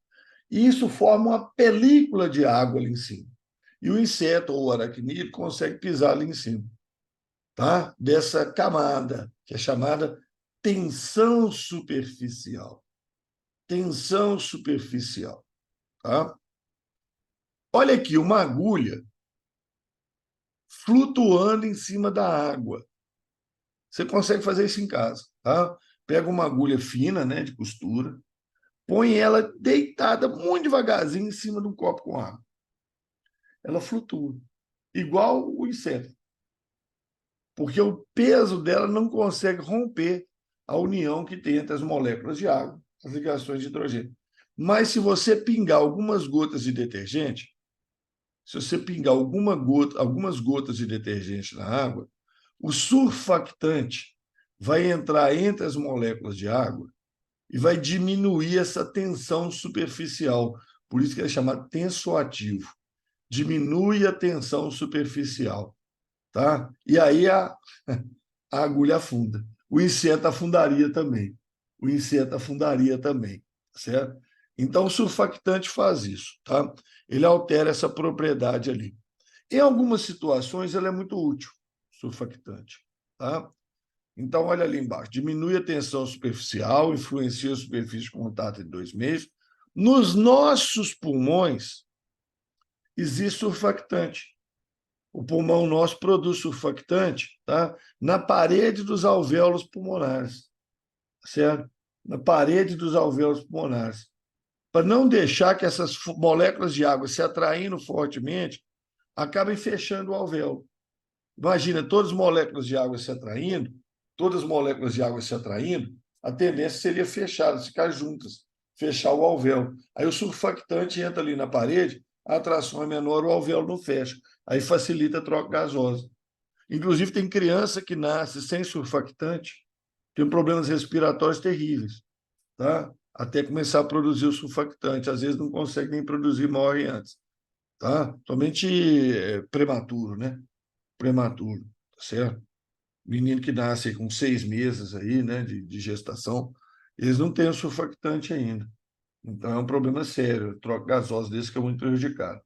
E isso forma uma película de água ali em cima. E o inseto ou o aracnídeo consegue pisar ali em cima, tá? Dessa camada, que é chamada tensão superficial. Tensão superficial. Tá? Olha aqui, uma agulha flutuando em cima da água. Você consegue fazer isso em casa. Tá? Pega uma agulha fina, né, de costura, põe ela deitada muito devagarzinho em cima de um copo com água. Ela flutua, igual o inseto. Porque o peso dela não consegue romper a união que tem entre as moléculas de água, as ligações de hidrogênio. Mas se você pingar algumas gotas de detergente, se você pingar algumas gotas de detergente na água, o surfactante vai entrar entre as moléculas de água e vai diminuir essa tensão superficial. Por isso que ele é chamado tensoativo. Diminui a tensão superficial. Tá? E aí a agulha afunda. O inseto afundaria também. O inseto afundaria também, certo? Então, o surfactante faz isso, tá? Ele altera essa propriedade ali. Em algumas situações, ele é muito útil, surfactante, tá? Então, olha ali embaixo. Diminui a tensão superficial, influencia a superfície de contato em 2 meios. Nos nossos pulmões, existe surfactante. O pulmão nosso produz surfactante, tá? Na parede dos alvéolos pulmonares, certo? Na parede dos alvéolos pulmonares. Para não deixar que essas moléculas de água se atraindo fortemente, acabem fechando o alvéolo. Imagina, todas as moléculas de água se atraindo, todas as moléculas de água se atraindo, a tendência seria fechar, ficar juntas, fechar o alvéolo. Aí o surfactante entra ali na parede, a atração é menor, o alvéolo não fecha. Aí facilita a troca gasosa. Inclusive, tem criança que nasce sem surfactante, tem problemas respiratórios terríveis, tá? Até começar a produzir o surfactante. Às vezes não consegue nem produzir, morre antes. Tá? Somente prematuro, né? Prematuro, tá certo? Menino que nasce com 6 meses aí, né, de gestação, eles não têm o surfactante ainda. Então é um problema sério, troca gasosa desse que é muito prejudicado.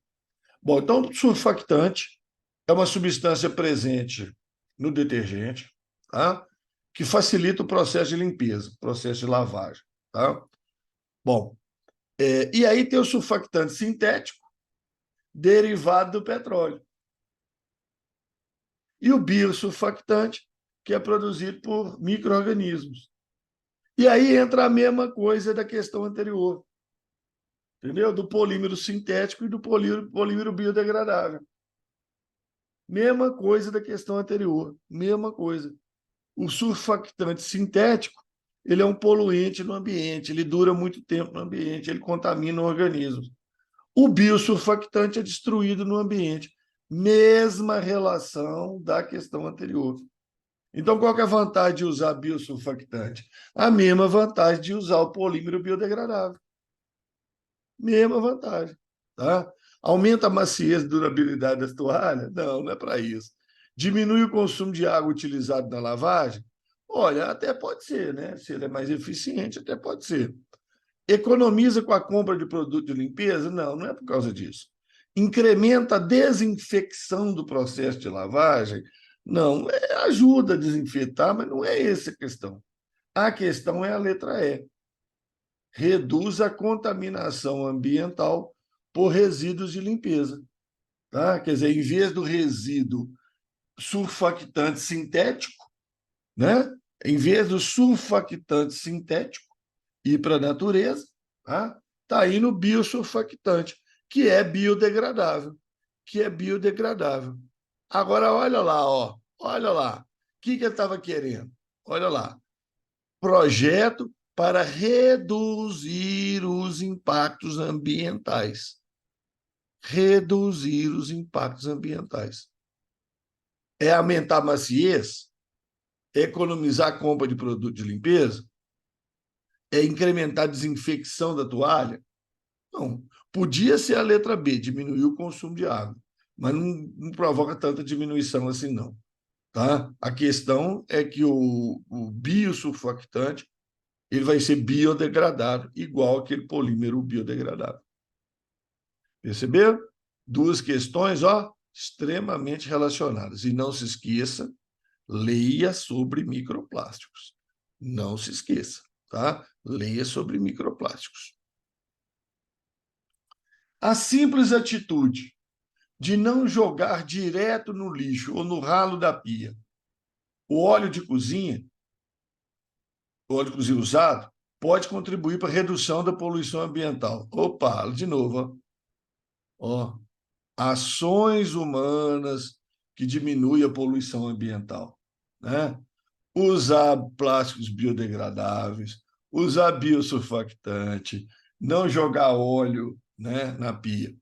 Bom, então o surfactante é uma substância presente no detergente, tá? Que facilita o processo de limpeza, processo de lavagem, tá? Bom, e aí tem o surfactante sintético derivado do petróleo. E o biosurfactante, que é produzido por micro-organismos. E aí entra a mesma coisa da questão anterior, entendeu? Do polímero sintético e do polímero biodegradável. Mesma coisa da questão anterior, mesma coisa. O surfactante sintético, ele é um poluente no ambiente, ele dura muito tempo no ambiente, ele contamina o organismo. O biosurfactante é destruído no ambiente. Mesma relação da questão anterior. Então, qual que é a vantagem de usar biosurfactante? A mesma vantagem de usar o polímero biodegradável. Mesma vantagem. Tá? Aumenta a maciez e durabilidade das toalhas? Não, não é para isso. Diminui o consumo de água utilizado na lavagem? Olha, até pode ser, né? Se ele é mais eficiente, até pode ser. Economiza com a compra de produto de limpeza? Não, não é por causa disso. Incrementa a desinfecção do processo de lavagem? Não, ajuda a desinfetar, mas não é essa a questão. A questão é a letra E. Reduz a contaminação ambiental por resíduos de limpeza. Tá? Quer dizer, em vez do resíduo surfactante sintético, né? Em vez do surfactante sintético ir para a natureza, tá indo o biosurfactante, que é biodegradável, Agora, olha lá, ó, olha lá. O que ele estava querendo? Olha lá. Projeto para reduzir os impactos ambientais. Reduzir os impactos ambientais. É aumentar a maciez? É economizar a compra de produto de limpeza? É incrementar a desinfecção da toalha? Não. Podia ser a letra B, diminuir o consumo de água, mas não provoca tanta diminuição assim, não. Tá? A questão é que o biosurfactante ele vai ser biodegradável, igual aquele polímero biodegradável. Perceberam? Duas questões, ó, extremamente relacionadas. E não se esqueça, leia sobre microplásticos. Não se esqueça, tá? Leia sobre microplásticos. A simples atitude de não jogar direto no lixo ou no ralo da pia o óleo de cozinha, o óleo de cozinha usado, pode contribuir para a redução da poluição ambiental. Opa, de novo, ó. Ações humanas que diminuem a poluição ambiental, né? Usar plásticos biodegradáveis, usar biosurfactante, não jogar óleo, né, na pia.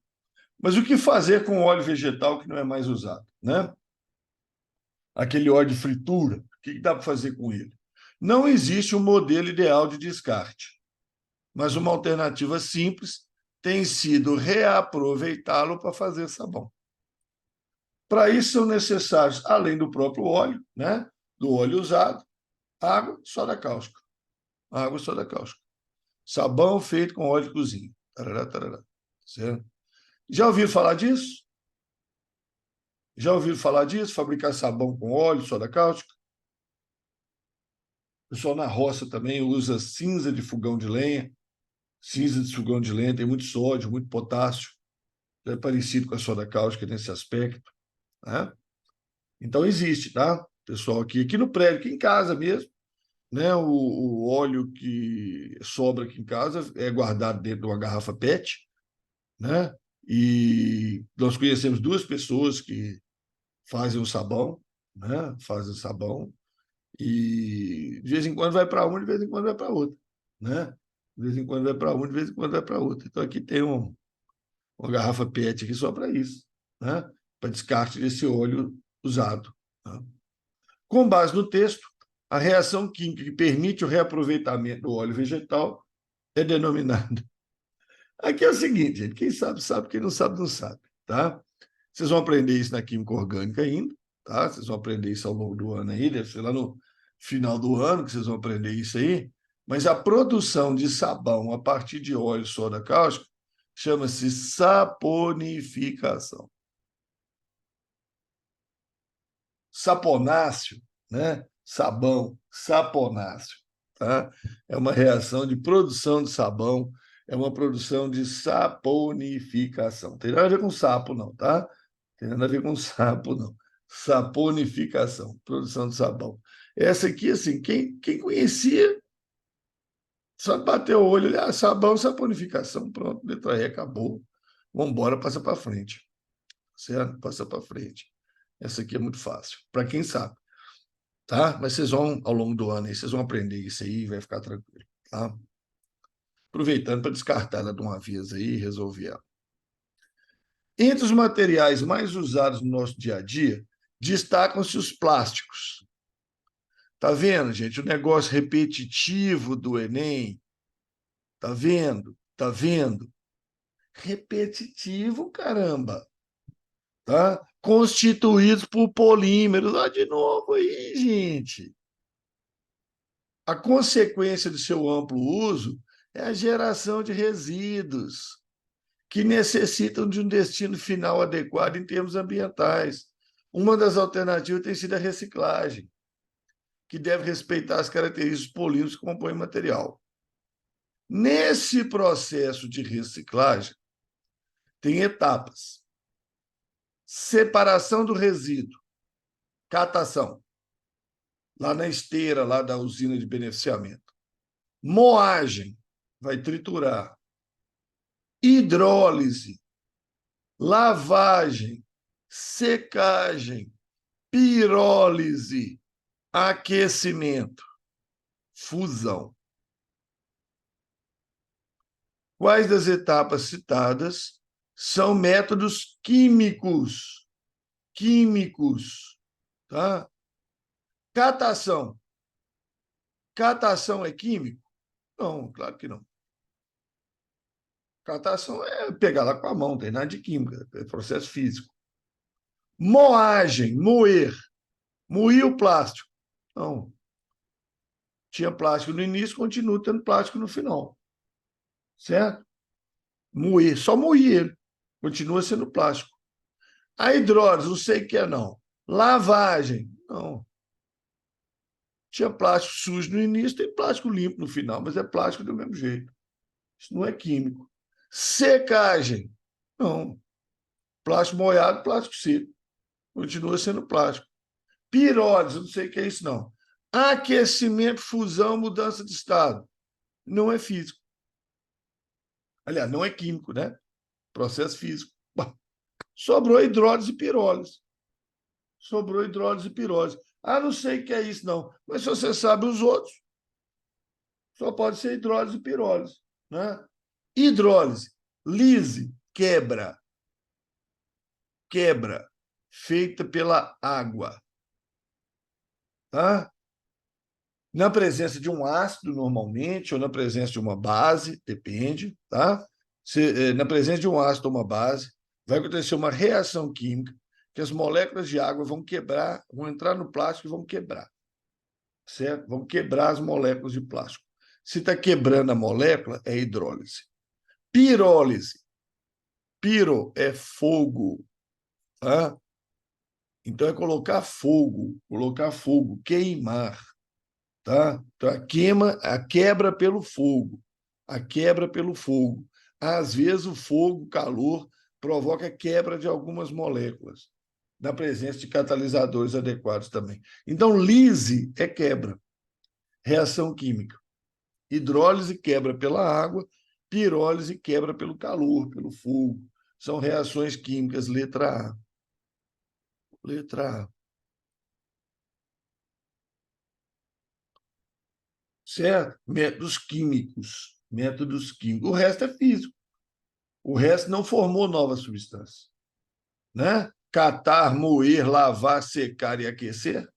Mas o que fazer com o óleo vegetal que não é mais usado, né? Aquele óleo de fritura, o que dá para fazer com ele? Não existe um modelo ideal de descarte, mas uma alternativa simples tem sido reaproveitá-lo para fazer sabão. Para isso são necessários, além do próprio óleo, né, do óleo usado, água, soda cáustica. Água e soda cáustica. Sabão feito com óleo de cozinha. Tarará, tarará. Certo? Já ouviram falar disso? Já ouviram falar disso? Fabricar sabão com óleo, soda cáustica? O pessoal na roça também usa cinza de fogão de lenha. Cinza de fogão de lenha tem muito sódio, muito potássio. É parecido com a soda cáustica nesse aspecto. Né? Então existe, tá? Pessoal aqui no prédio, aqui em casa mesmo, né? O óleo que sobra aqui em casa é guardado dentro de uma garrafa PET, né? E nós conhecemos duas pessoas que fazem o sabão, né? Fazem o sabão e de vez em quando vai para uma, de vez em quando vai para outra, né? De vez em quando vai para uma, de vez em quando vai para outra. Então aqui tem uma garrafa PET aqui só para isso, né? Para descarte desse óleo usado. Tá? Com base no texto, a reação química que permite o reaproveitamento do óleo vegetal é denominada. Aqui é o seguinte, gente, quem sabe, sabe, quem não sabe, não sabe, tá? Vocês vão aprender isso na química orgânica ainda, tá? Vocês vão aprender isso ao longo do ano aí, deve ser lá no final do ano que vocês vão aprender isso aí. Mas a produção de sabão a partir de óleo soda cáustica chama-se saponificação. Saponáceo, né? Sabão, saponáceo, tá? É uma reação de produção de sabão, é uma produção de saponificação. Tem nada a ver com sapo, não, tá? Tem nada a ver com sapo, não. Saponificação, produção de sabão. Essa aqui, assim, quem conhecia, só bateu o olho, sabão, saponificação, pronto, letra E, acabou. Vamos embora, passa para frente. Certo? Passa para frente. Essa aqui é muito fácil, para quem sabe. Tá? Mas vocês vão, ao longo do ano, aí, vocês vão aprender isso aí e vai ficar tranquilo. Tá? Aproveitando para descartar ela de uma vez aí e resolver ela. Entre os materiais mais usados no nosso dia a dia, destacam-se os plásticos. Tá vendo, gente? O negócio repetitivo do Enem. Tá vendo? Tá vendo? Repetitivo, caramba. Tá? Constituídos por polímeros. Olha de novo aí, gente. A consequência do seu amplo uso é a geração de resíduos que necessitam de um destino final adequado em termos ambientais. Uma das alternativas tem sido a reciclagem. que deve respeitar as características dos polímeros que compõem o material. Nesse processo de reciclagem, tem etapas. Separação do resíduo, catação, lá na esteira, lá da usina de beneficiamento. Moagem, vai triturar. Hidrólise, lavagem, secagem, pirólise, aquecimento, fusão. Quais das etapas citadas são métodos químicos? Químicos, tá? Catação. Catação é químico? Não, claro que não. Catação é pegar lá com a mão, não tem nada de química, é processo físico. Moagem, moer. Moir o plástico. Não. Tinha plástico no início, continua tendo plástico no final. Certo? Moer, só moer ele. Continua sendo plástico. A hidrólise, não sei o que é, não. Lavagem, não. Tinha plástico sujo no início, tem plástico limpo no final, mas é plástico do mesmo jeito. Isso não é químico. Secagem, não. Plástico molhado, plástico seco. Continua sendo plástico. Pirólise, não sei o que é isso, não. Aquecimento, fusão, mudança de estado. Não é físico. Aliás, não é químico, né? Processo físico. Sobrou hidrólise e pirólise. Sobrou hidrólise e pirólise. Ah, não sei o que é isso, não. Mas se você sabe os outros, só pode ser hidrólise e pirólise. Né? Hidrólise, lise, quebra. Quebra, feita pela água. Tá? Na presença de um ácido, normalmente, ou na presença de uma base, depende. Tá? Na presença de um ácido ou uma base, vai acontecer uma reação química que as moléculas de água vão quebrar, vão entrar no plástico e vão quebrar. Certo? Vão quebrar as moléculas de plástico. Se está quebrando a molécula, é hidrólise. Pirólise. Piro é fogo. Tá? Então, é colocar fogo, queimar. Tá? Então, a quebra pelo fogo. A quebra pelo fogo. Às vezes, o fogo, o calor, provoca quebra de algumas moléculas, na presença de catalisadores adequados também. Então, lise é quebra, reação química. Hidrólise quebra pela água, pirólise quebra pelo calor, pelo fogo. São reações químicas, letra A. Letra A. Certo? Métodos químicos. Métodos químicos. O resto é físico. O resto não formou nova substância. Né? Catar, moer, lavar, secar e aquecer,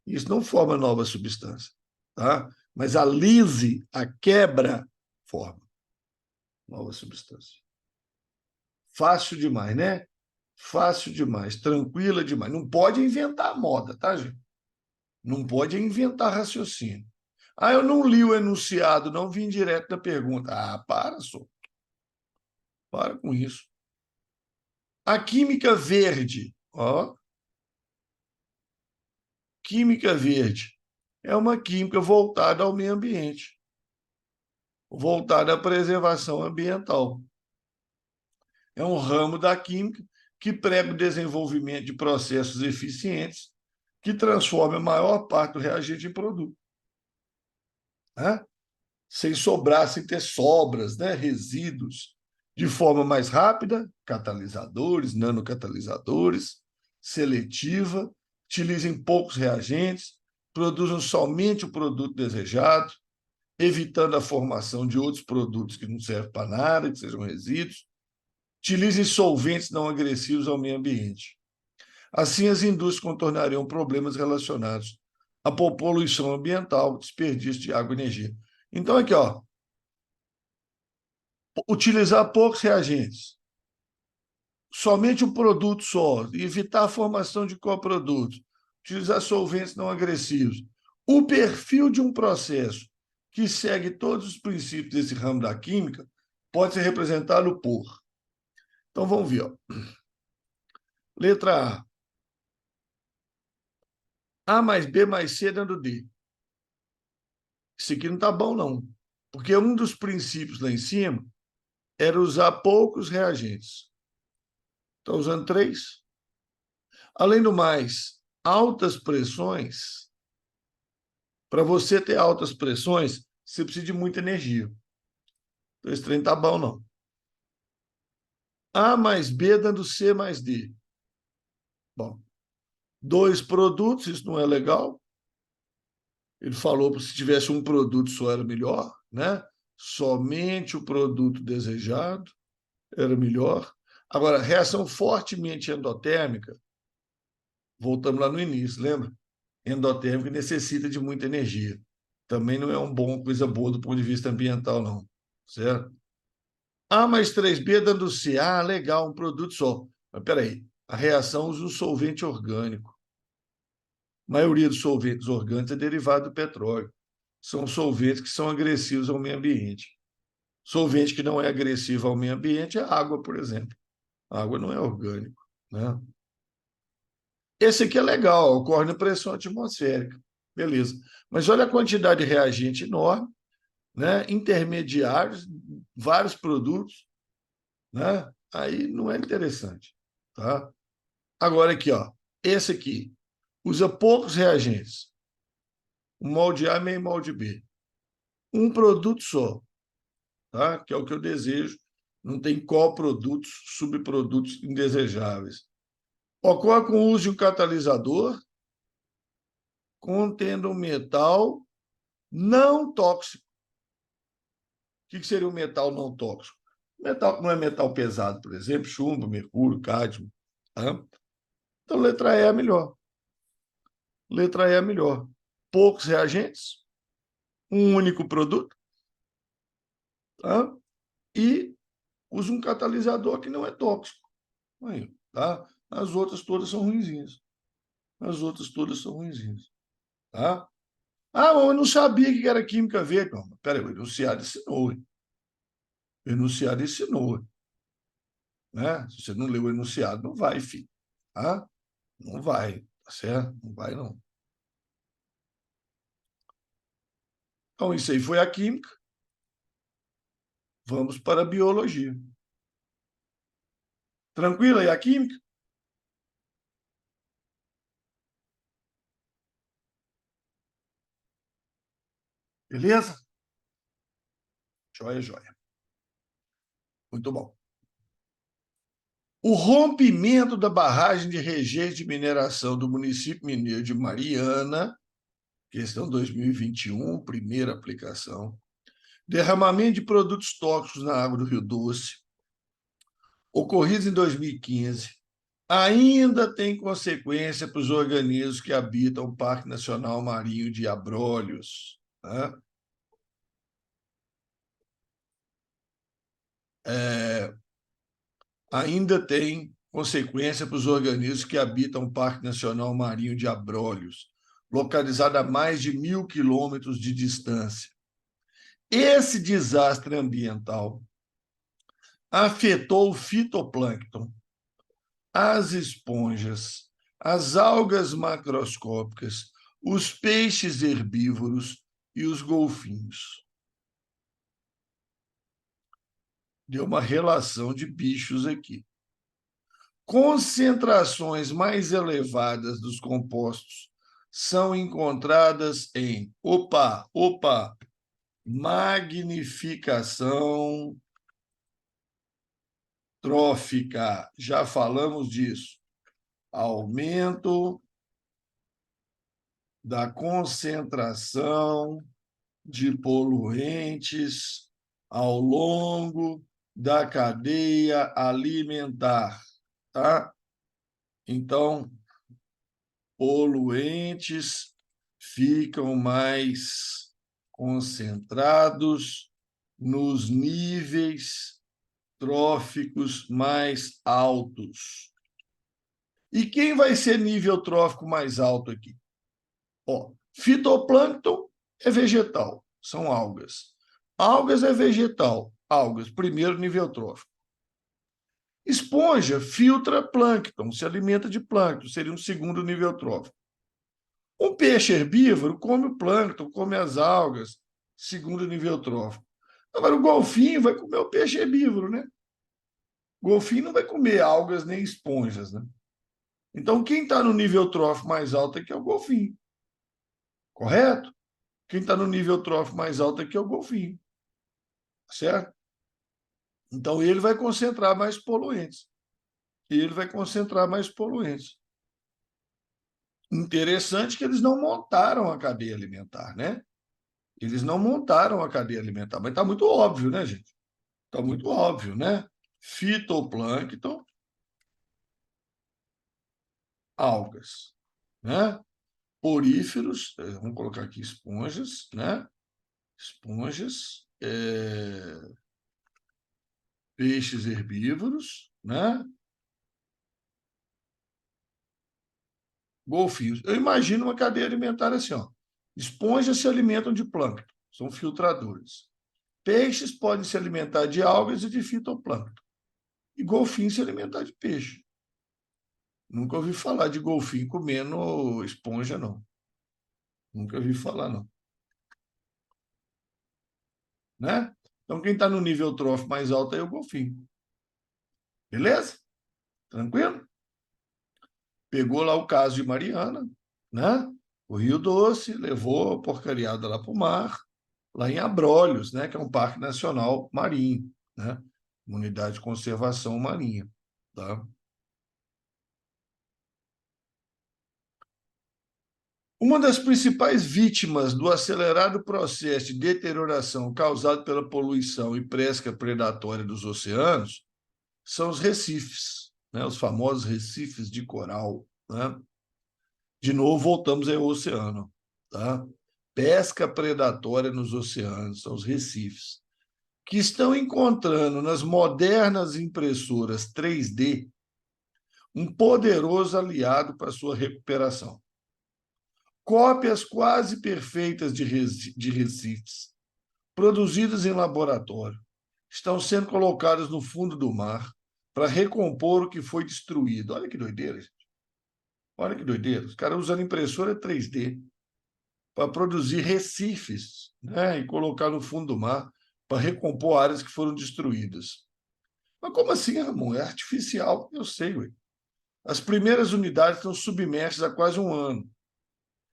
isso não forma nova substância. Tá? Mas a lise, a quebra, forma nova substância. Fácil demais, né? Fácil demais, tranquila demais. Não pode inventar moda, tá, gente? Não pode inventar raciocínio. Ah, eu não li o enunciado, não vim direto da pergunta. Ah, para, só. Para com isso. A química verde, ó. Química verde é uma química voltada ao meio ambiente, voltada à preservação ambiental. É um ramo da química que prega o desenvolvimento de processos eficientes que transformam a maior parte do reagente em produto. Né? Sem sobrar, sem ter sobras, né? Resíduos, de forma mais rápida, catalisadores, nanocatalisadores, seletiva, utilizem poucos reagentes, produzam somente o produto desejado, evitando a formação de outros produtos que não servem para nada, que sejam resíduos, utilizem solventes não agressivos ao meio ambiente. Assim, as indústrias contornariam problemas relacionados à poluição ambiental, desperdício de água e energia. Então, aqui, ó, utilizar poucos reagentes, somente um produto só, evitar a formação de coprodutos, utilizar solventes não agressivos. O perfil de um processo que segue todos os princípios desse ramo da química pode ser representado por. Então, vamos ver. Ó. Letra A. A mais B mais C dando D. Isso aqui não está bom, não. Porque um dos princípios lá em cima era usar poucos reagentes. Estou usando 3. Além do mais, altas pressões, para você ter altas pressões, você precisa de muita energia. Então, esse trem não está bom, não. A mais B dando C mais D. Bom, 2 produtos, isso não é legal. Ele falou que se tivesse um produto só era melhor, né? Somente o produto desejado era melhor. Agora, reação fortemente endotérmica, voltamos lá no início, lembra? Endotérmica necessita de muita energia. Também não é uma coisa boa do ponto de vista ambiental, não. Certo? A mais 3B dando C. Ah, legal, um produto só. Mas peraí, a reação usa um solvente orgânico. A maioria dos solventes orgânicos é derivado do petróleo. São solventes que são agressivos ao meio ambiente. Solvente que não é agressivo ao meio ambiente é água, por exemplo. A água não é orgânico, né? Esse aqui é legal, ocorre na pressão atmosférica. Beleza. Mas olha a quantidade de reagente enorme, né? Intermediários, vários produtos, né? Aí não é interessante, tá? Agora aqui, ó, esse aqui usa poucos reagentes, um molde A e meio molde B, um produto só, tá? Que é o que eu desejo. Não tem coprodutos, subprodutos indesejáveis. Ocorre com o uso de um catalisador contendo um metal não tóxico. O que seria um metal não tóxico? Metal não é metal pesado, por exemplo, chumbo, mercúrio, cádmio. Tá? Então, letra E é a melhor. Letra E é a melhor. Poucos reagentes, um único produto, tá? E usa um catalisador que não é tóxico. Aí, tá? As outras todas são ruinzinhas. As outras todas são ruinzinhas. Tá? Ah, mas eu não sabia que era química verde. Não, peraí, o enunciado ensinou. Hein? O enunciado ensinou. Né? Se você não leu o enunciado, não vai, filho. Tá? Não vai, tá certo? Não vai, não. Então, isso aí foi a química. Vamos para a biologia. Tranquilo aí a química? Beleza? Joia, joia. Muito bom. O rompimento da barragem de rejeito de mineração do município mineiro de Mariana, questão 2021, primeira aplicação. Derramamento de produtos tóxicos na água do Rio Doce, ocorridos em 2015, ainda tem consequência para os organismos que habitam o Parque Nacional Marinho de Abrolhos. Né? Ainda tem consequência para os organismos que habitam o Parque Nacional Marinho de Abrolhos, localizado a mais de 1.000 quilômetros de distância. Esse desastre ambiental afetou o fitoplâncton, as esponjas, as algas macroscópicas, os peixes herbívoros e os golfinhos. Deu uma relação de bichos aqui. Concentrações mais elevadas dos compostos são encontradas em, magnificação trófica. Já falamos disso. Aumento da concentração de poluentes ao longo da cadeia alimentar, tá? Então, poluentes ficam mais concentrados nos níveis tróficos mais altos. E quem vai ser nível trófico mais alto aqui? Ó, fitoplâncton é vegetal, são algas. Algas é vegetal, algas, primeiro nível trófico. Esponja filtra plâncton, se alimenta de plâncton, seria um segundo nível trófico. Um peixe herbívoro come o plâncton, come as algas, segundo o nível trófico. Agora, o golfinho vai comer o peixe herbívoro, né? O golfinho não vai comer algas nem esponjas, né? Então, quem está no nível trófico mais alto é que é o golfinho, correto? Quem está no nível trófico mais alto é que é o golfinho, certo? Então, ele vai concentrar mais poluentes. Ele vai concentrar mais poluentes. Interessante que eles não montaram a cadeia alimentar, né? Eles não montaram a cadeia alimentar, mas está muito óbvio, né, gente? Está muito óbvio, né? Fitoplâncton, algas, né? Poríferos, vamos colocar aqui esponjas, né? Esponjas, peixes herbívoros, né? Golfinhos. Eu imagino uma cadeia alimentar assim, ó. Esponjas se alimentam de plâncton, são filtradores. Peixes podem se alimentar de algas e de fitoplâncton. E golfinhos se alimentar de peixe. Nunca ouvi falar de golfinho comendo esponja, não. Nunca ouvi falar, não. Né? Então, quem está no nível trófico mais alto é o golfinho. Beleza? Tranquilo? Pegou lá o caso de Mariana, né? O Rio Doce levou a porcariada lá para o mar, lá em Abrolhos, né? Que é um parque nacional marinho, né? Uma unidade de conservação marinha, tá? Uma das principais vítimas do acelerado processo de deterioração causado pela poluição e pesca predatória dos oceanos são os recifes, né? Os famosos recifes de coral, né? De novo, voltamos ao oceano, tá? Pesca predatória nos oceanos, são os recifes, que estão encontrando nas modernas impressoras 3D um poderoso aliado para sua recuperação. Cópias quase perfeitas de recifes, produzidas em laboratório, estão sendo colocadas no fundo do mar para recompor o que foi destruído. Olha que doideira, gente. Olha que doideira. Os caras usando impressora 3D para produzir recifes, né, e colocar no fundo do mar para recompor áreas que foram destruídas. Mas como assim, Ramon? É artificial? Eu sei, ué. As primeiras unidades estão submersas há quase um ano.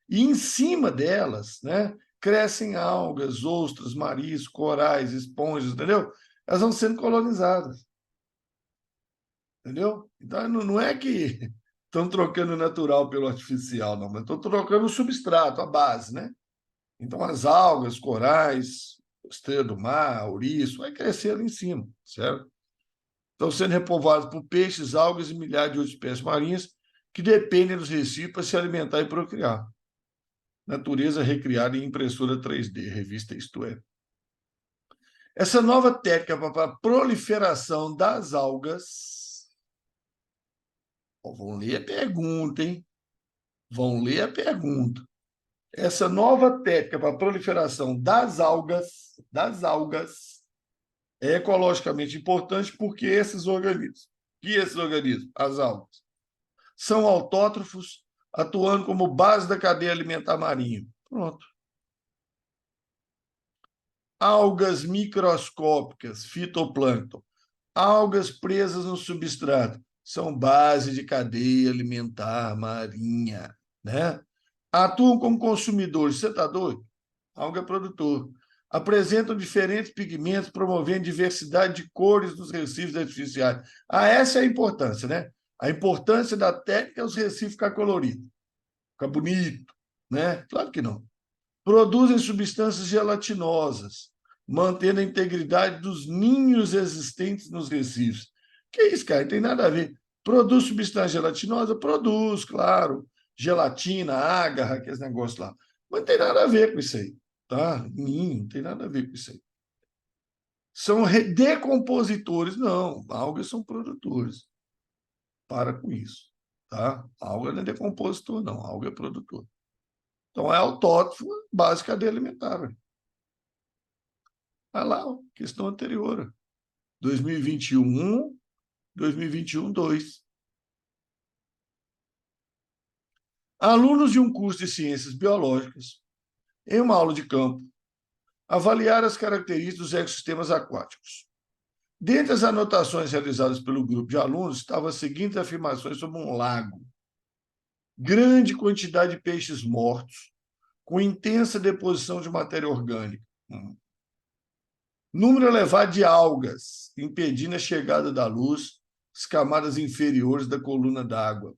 E em cima delas, né, crescem algas, ostras, mariscos, corais, esponjas, entendeu? Elas vão sendo colonizadas, entendeu? Então, não é que estão trocando o natural pelo artificial, não, mas estão trocando o substrato, a base, né? Então, as algas, corais, estrela do mar, ouriço, vai crescer ali em cima, certo? Estão sendo repovoados por peixes, algas e milhares de outras espécies marinhas que dependem dos recifes para se alimentar e procriar. Natureza recriada em impressora 3D, revista Isto É. Essa nova técnica para a proliferação das algas. Vão ler a pergunta, hein? Vão ler a pergunta. Essa nova técnica para a proliferação das algas, é ecologicamente importante porque esses organismos, as algas, são autótrofos, atuando como base da cadeia alimentar marinha. Pronto. Algas microscópicas, fitoplâncton, algas presas no substrato, são base de cadeia alimentar marinha, né? Atuam como consumidores. Você está doido? Alga é produtor. Apresentam diferentes pigmentos, promovendo diversidade de cores dos recifes artificiais. Ah, essa é a importância, né? A importância da técnica é os recifes ficar coloridos, ficar bonito, né? Claro que não. Produzem substâncias gelatinosas, mantendo a integridade dos ninhos existentes nos recifes. Que isso, cara? Não tem nada a ver. Produz substância gelatinosa? Produz, claro. Gelatina, agarra, aqueles negócios lá. Mas não tem nada a ver com isso aí, tá? Não tem nada a ver com isso aí. São decompositores? Não, algas são produtores. Para com isso, tá? Alga não é decompositor, não. Alga é produtor. Então, é autótrofo, básica cadeia alimentar. Vai lá, questão anterior. 2021, 2021, 2. Alunos de um curso de ciências biológicas, em uma aula de campo, avaliaram as características dos ecossistemas aquáticos. Dentre as anotações realizadas pelo grupo de alunos estavam as seguintes afirmações sobre um lago: grande quantidade de peixes mortos, com intensa deposição de matéria orgânica. Número elevado de algas, impedindo a chegada da luz às camadas inferiores da coluna d'água.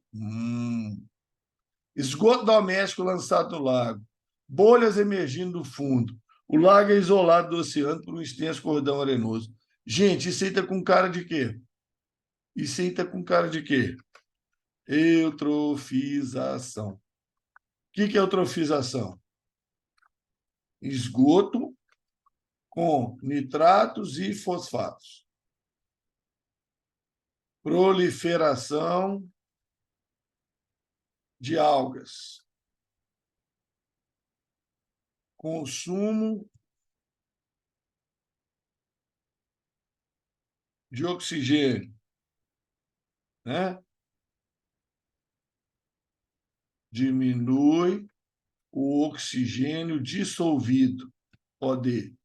Esgoto doméstico lançado no lago. Bolhas emergindo do fundo. O lago é isolado do oceano por um extenso cordão arenoso. Gente, isso aí tá com cara de quê? Isso aí tá com cara de quê? Eutrofização. O que é eutrofização? Esgoto com nitratos e fosfatos. Proliferação de algas. Consumo de oxigênio, né? Diminui o oxigênio dissolvido, OD.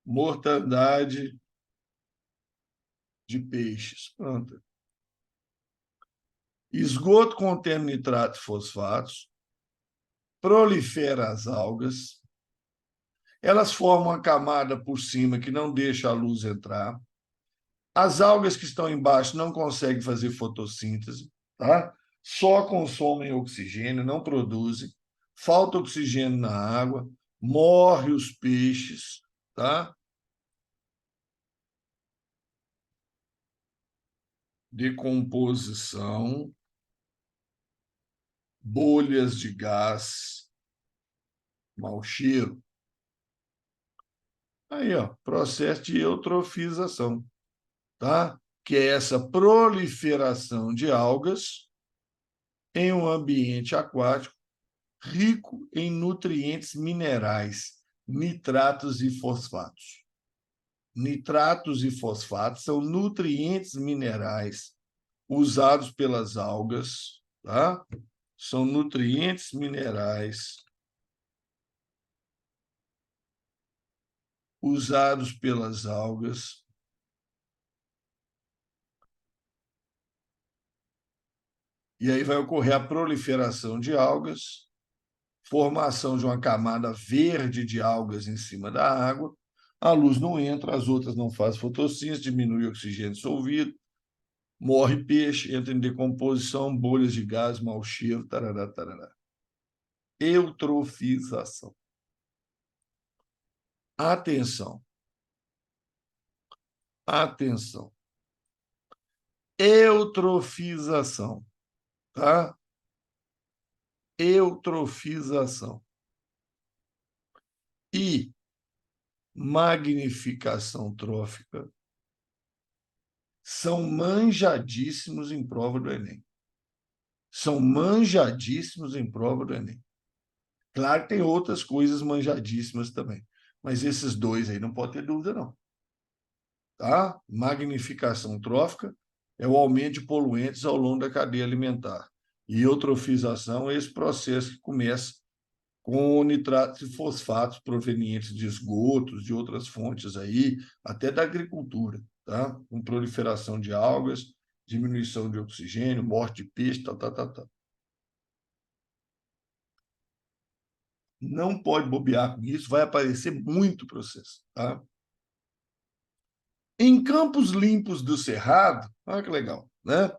Mortandade de peixes. Pronto. Esgoto contendo nitrato e fosfatos, prolifera as algas, elas formam uma camada por cima que não deixa a luz entrar. As algas que estão embaixo não conseguem fazer fotossíntese, tá? Só consomem oxigênio, não produzem. Falta oxigênio na água, morre os peixes, tá? Decomposição, bolhas de gás, mau cheiro. Aí, ó, processo de eutrofização, tá? Que é essa proliferação de algas em um ambiente aquático rico em nutrientes minerais, nitratos e fosfatos. Nitratos e fosfatos são nutrientes minerais usados pelas algas, tá? São nutrientes minerais usados pelas algas e aí vai ocorrer a proliferação de algas, formação de uma camada verde de algas em cima da água, a luz não entra, as outras não fazem fotossíntese, diminui o oxigênio dissolvido, morre peixe, entra em decomposição, bolhas de gás, mau cheiro, tarará, tarará. Eutrofização. Atenção. Atenção. Eutrofização, tá? Eutrofização. E magnificação trófica são manjadíssimos em prova do Enem. São manjadíssimos em prova do Enem. Claro que tem outras coisas manjadíssimas também, mas esses dois aí não pode ter dúvida, não. Tá? Magnificação trófica é o aumento de poluentes ao longo da cadeia alimentar. E eutrofização é esse processo que começa com nitratos e fosfatos provenientes de esgotos, de outras fontes aí, até da agricultura, tá? Com proliferação de algas, diminuição de oxigênio, morte de peixe, tal, tal, tal, tal. Não pode bobear com isso, vai aparecer muito processo, tá? Em campos limpos do cerrado, olha que legal, né?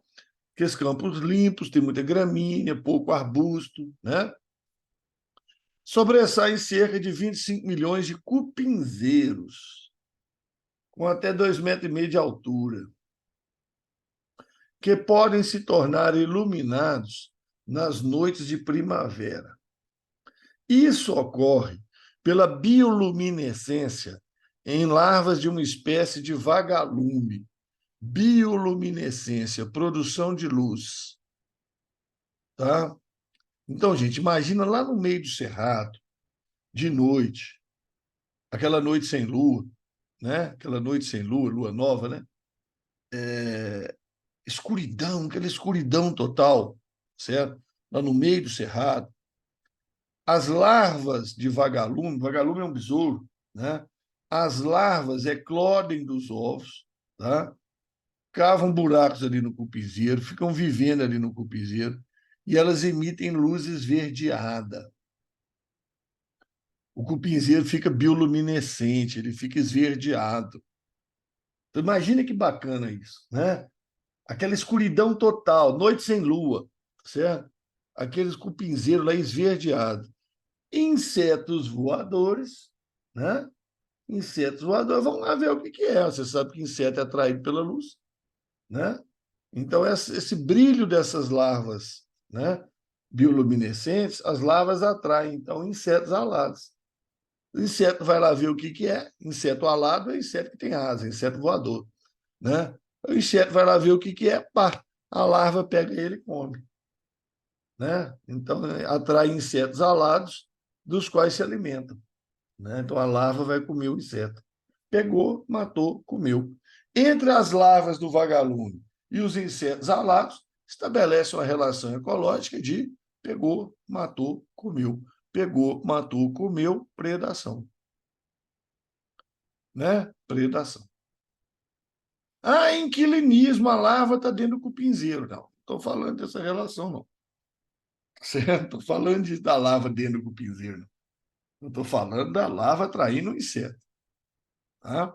Aqueles campos limpos, tem muita gramínea, pouco arbusto, né? Sobressaem cerca de 25 milhões de cupinzeiros, com até 2,5 metros de altura, que podem se tornar iluminados nas noites de primavera. Isso ocorre pela bioluminescência em larvas de uma espécie de vagalume. Bioluminescência, produção de luz. Tá? Então, gente, imagina lá no meio do cerrado, de noite, aquela noite sem lua, né? Aquela noite sem lua, lua nova, né? Escuridão, aquela escuridão total, certo? lá no meio do cerrado. As larvas de vagalume, vagalume é um besouro, né? As larvas eclodem dos ovos, tá? Cavam buracos ali no cupizeiro, ficam vivendo ali no cupizeiro, e elas emitem luz esverdeada. O cupinzeiro fica bioluminescente, ele fica esverdeado. Então, imagina que bacana isso, né? Aquela escuridão total, noite sem lua, certo? Aqueles cupinzeiros lá esverdeados. Insetos voadores, né? Insetos voadores, vamos lá ver o que é. Você sabe que inseto é atraído pela luz, né? Então, esse brilho dessas larvas, né? Bioluminescentes, as larvas atraem, então, insetos alados. O inseto vai lá ver o que é. Inseto alado é inseto que tem asa, inseto voador, né? O inseto vai lá ver o que é, pá, a larva pega ele e come, né? Então, atrai insetos alados, dos quais se alimentam, né? Então, a larva vai comer o inseto. Pegou, matou, comeu. Entre as larvas do vagalume e os insetos alados, estabelece uma relação ecológica de pegou, matou, comeu. Pegou, matou, comeu, predação, né? Predação. Ah, inquilinismo, a larva está dentro do cupinzeiro. Não, estou falando dessa relação, não. Certo? Estou falando da larva dentro do cupinzeiro. Não estou falando da larva atraindo o inseto. Tá?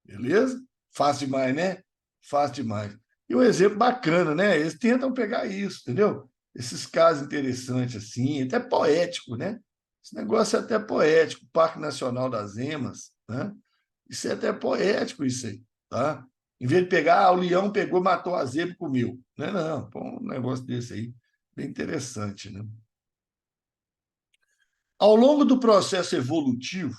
Beleza? Fácil demais, né? Fácil demais. E um exemplo bacana, né? Eles tentam pegar isso, entendeu? Esses casos interessantes, assim, até poético, né? Esse negócio é até poético. Parque Nacional das Emas, né? Isso é até poético, isso aí, tá? Em vez de pegar, o leão pegou, matou a zebra e comeu. Não é não, pô, um negócio desse aí, bem interessante, né? Ao longo do processo evolutivo,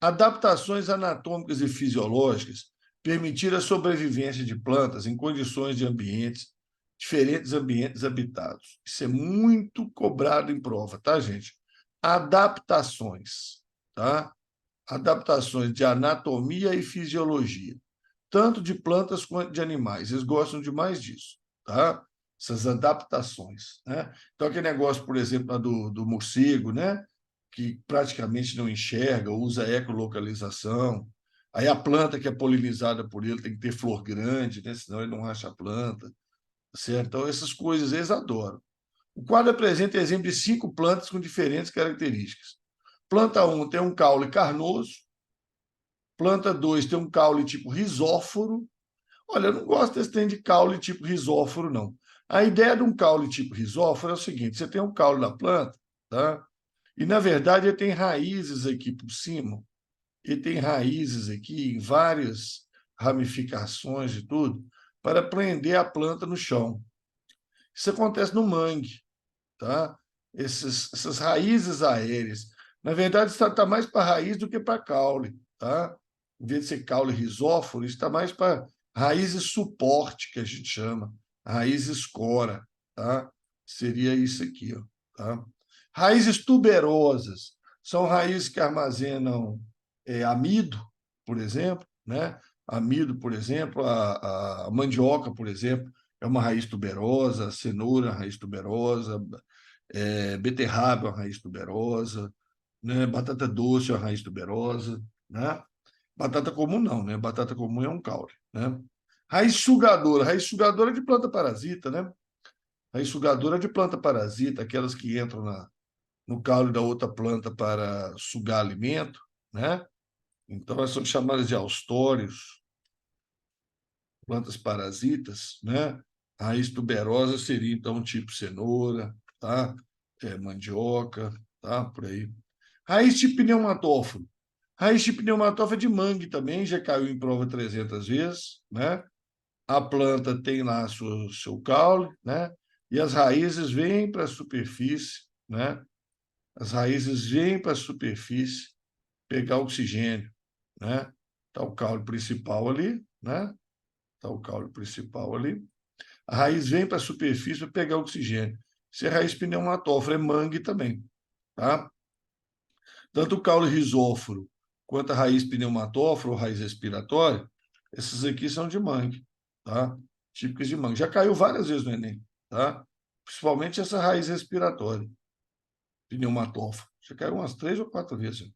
adaptações anatômicas e fisiológicas permitiram a sobrevivência de plantas em condições de ambientes, diferentes ambientes habitados. Isso é muito cobrado em prova, tá, gente? Adaptações, tá? Adaptações de anatomia e fisiologia, tanto de plantas quanto de animais. Eles gostam demais disso, tá? Essas adaptações, né? Então, aquele negócio, por exemplo, do morcego, né? Que praticamente não enxerga, usa ecolocalização. Aí a planta que é polinizada por ele tem que ter flor grande, né? Senão ele não acha a planta, certo? Então, essas coisas eles adoram. O quadro apresenta exemplo de 5 plantas com diferentes características. Planta 1 tem um caule carnoso, planta 2 tem um caule tipo risóforo. Olha, eu não gosto desse trem de caule tipo risóforo, não. A ideia de um caule tipo risóforo é o seguinte: você tem um caule da planta, tá? E, na verdade, ele tem raízes aqui por cima, ele tem raízes aqui em várias ramificações e tudo, para prender a planta no chão. Isso acontece no mangue, tá? Essas raízes aéreas. Na verdade, está mais para raiz do que para caule, tá? Em vez de ser caule risóforo, está mais para raízes suporte, que a gente chama, raízes cora, tá? Seria isso aqui, ó, tá? Raízes tuberosas são raízes que armazenam amido, por exemplo, né? Amido, por exemplo, a mandioca, por exemplo, é uma raiz tuberosa, a cenoura é uma raiz tuberosa, beterraba é uma raiz tuberosa, né? Batata doce é uma raiz tuberosa, né? Batata comum não, né? Batata comum é um caule, né? Raiz sugadora é de planta parasita, né? Raiz sugadora é de planta parasita, aquelas que entram no caule da outra planta para sugar alimento, né? Então, elas são chamadas de austórios, plantas parasitas, né? Raiz tuberosa seria, então, tipo cenoura, tá? Mandioca, tá? Por aí. Raiz de pneumatóforo. Raiz de pneumatóforo é de mangue também, já caiu em prova 300 vezes, né? A planta tem lá seu caule, né? E as raízes vêm para a superfície, né? As raízes vêm para a superfície pegar oxigênio, né? Está o caule principal ali, né? Está o caule principal ali. A raiz vem para a superfície para pegar oxigênio. Isso é raiz pneumatófora, é mangue também, tá? Tanto o caule risóforo quanto a raiz pneumatófora ou raiz respiratória, essas aqui são de mangue, tá? Típicas de mangue. Já caiu várias vezes no Enem, tá? principalmente essa raiz respiratória, pneumatófora. Já caiu umas 3 ou 4 vezes.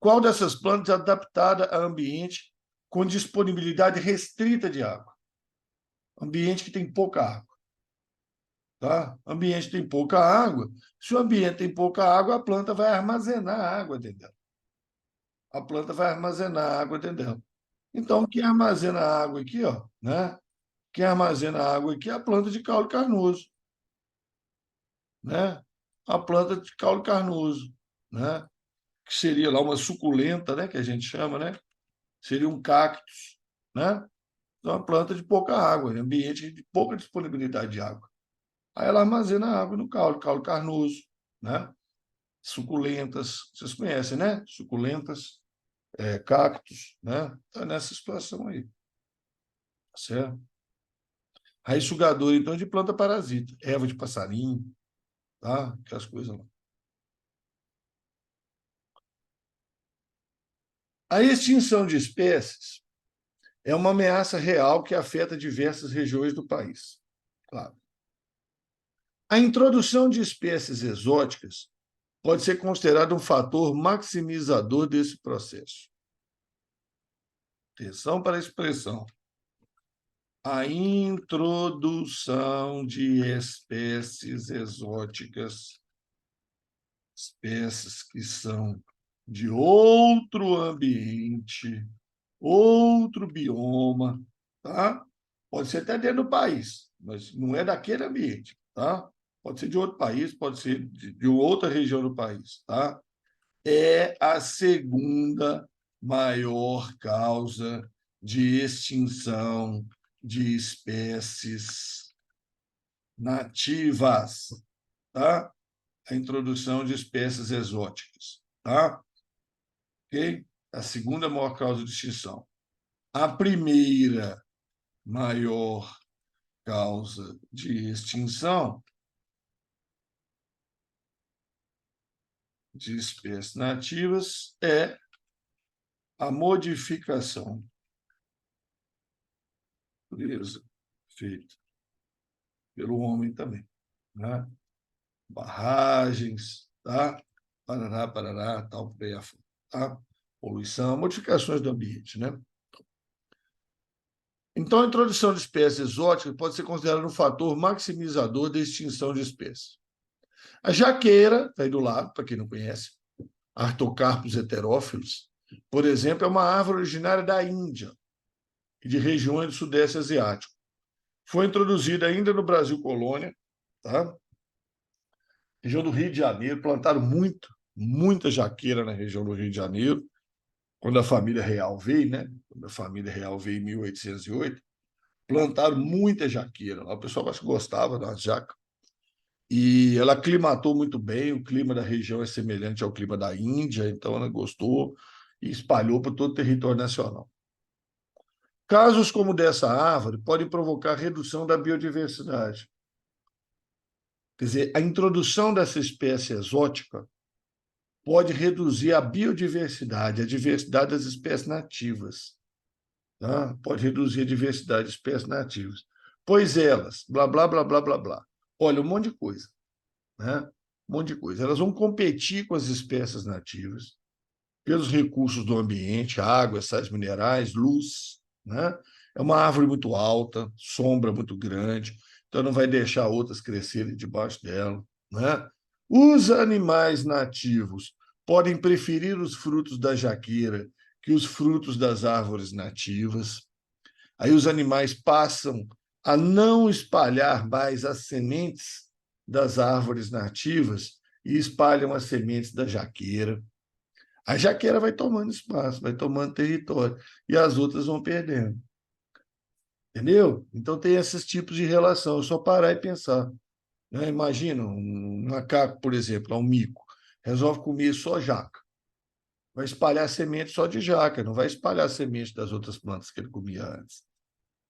Qual dessas plantas é adaptada a ambiente com disponibilidade restrita de água? Ambiente que tem pouca água. Tá? Ambiente que tem pouca água. Se o ambiente tem pouca água, a planta vai armazenar água dentro dela. A planta vai armazenar água dentro dela. Então, quem armazena água aqui, ó, né? Quem armazena água aqui é a planta de caule carnoso, né? A planta de caule carnoso, né? Que seria lá uma suculenta, né? Que a gente chama, né? Seria um cactus, né? Então, uma planta de pouca água, ambiente de pouca disponibilidade de água. Aí ela armazena água no caule, caule carnoso, né? Suculentas, vocês conhecem, né? Suculentas, cactos, né? Está nessa situação aí, tá certo? Raiz sugadora, então, de planta parasita, erva de passarinho, tá? Aquelas coisas lá. A extinção de espécies é uma ameaça real que afeta diversas regiões do país. Claro. A introdução de espécies exóticas pode ser considerada um fator maximizador desse processo. Atenção para a expressão. A introdução de espécies exóticas, espécies que são de outro ambiente, outro bioma, tá? Pode ser até dentro do país, mas não é daquele ambiente, tá? Pode ser de outro país, pode ser de outra região do país, tá? É a segunda maior causa de extinção de espécies nativas, tá? A introdução de espécies exóticas, tá? Ok? A segunda maior causa de extinção. A primeira maior causa de extinção de espécies nativas é a modificação feita pelo homem também, né? Barragens, tá? Parará, parará, tal, por aí afora, tá? Poluição, modificações do ambiente, né? Então, a introdução de espécies exóticas pode ser considerada um fator maximizador da extinção de espécies. A jaqueira, está aí do lado, para quem não conhece, Artocarpus heterófilos, por exemplo, é uma árvore originária da Índia e de regiões do Sudeste Asiático. Foi introduzida ainda no Brasil colônia, tá? Região do Rio de Janeiro, plantaram muita jaqueira na região do Rio de Janeiro, quando a família real veio, né? Quando a família real veio em 1808, plantaram muita jaqueira. O pessoal gostava da jaca. E ela aclimatou muito bem, o clima da região é semelhante ao clima da Índia, então ela gostou e espalhou para todo o território nacional. Casos como dessa árvore podem provocar redução da biodiversidade. Quer dizer, a introdução dessa espécie exótica pode reduzir a biodiversidade, a diversidade das espécies nativas. Tá? Pode reduzir a diversidade de espécies nativas. Pois elas, blá, blá, blá, blá, blá, blá. Olha, um monte de coisa. Né? Um monte de coisa. Elas vão competir com as espécies nativas pelos recursos do ambiente, água, sais minerais, luz. Né? É uma árvore muito alta, sombra muito grande, então não vai deixar outras crescerem debaixo dela. Né? Os animais nativos podem preferir os frutos da jaqueira que os frutos das árvores nativas. Aí os animais passam a não espalhar mais as sementes das árvores nativas e espalham as sementes da jaqueira. A jaqueira vai tomando espaço, vai tomando território, e as outras vão perdendo. Entendeu? Então tem esses tipos de relação, é só parar e pensar. Né? Imagina um macaco, por exemplo, um mico, resolve comer só jaca. Vai espalhar semente só de jaca, não vai espalhar semente das outras plantas que ele comia antes.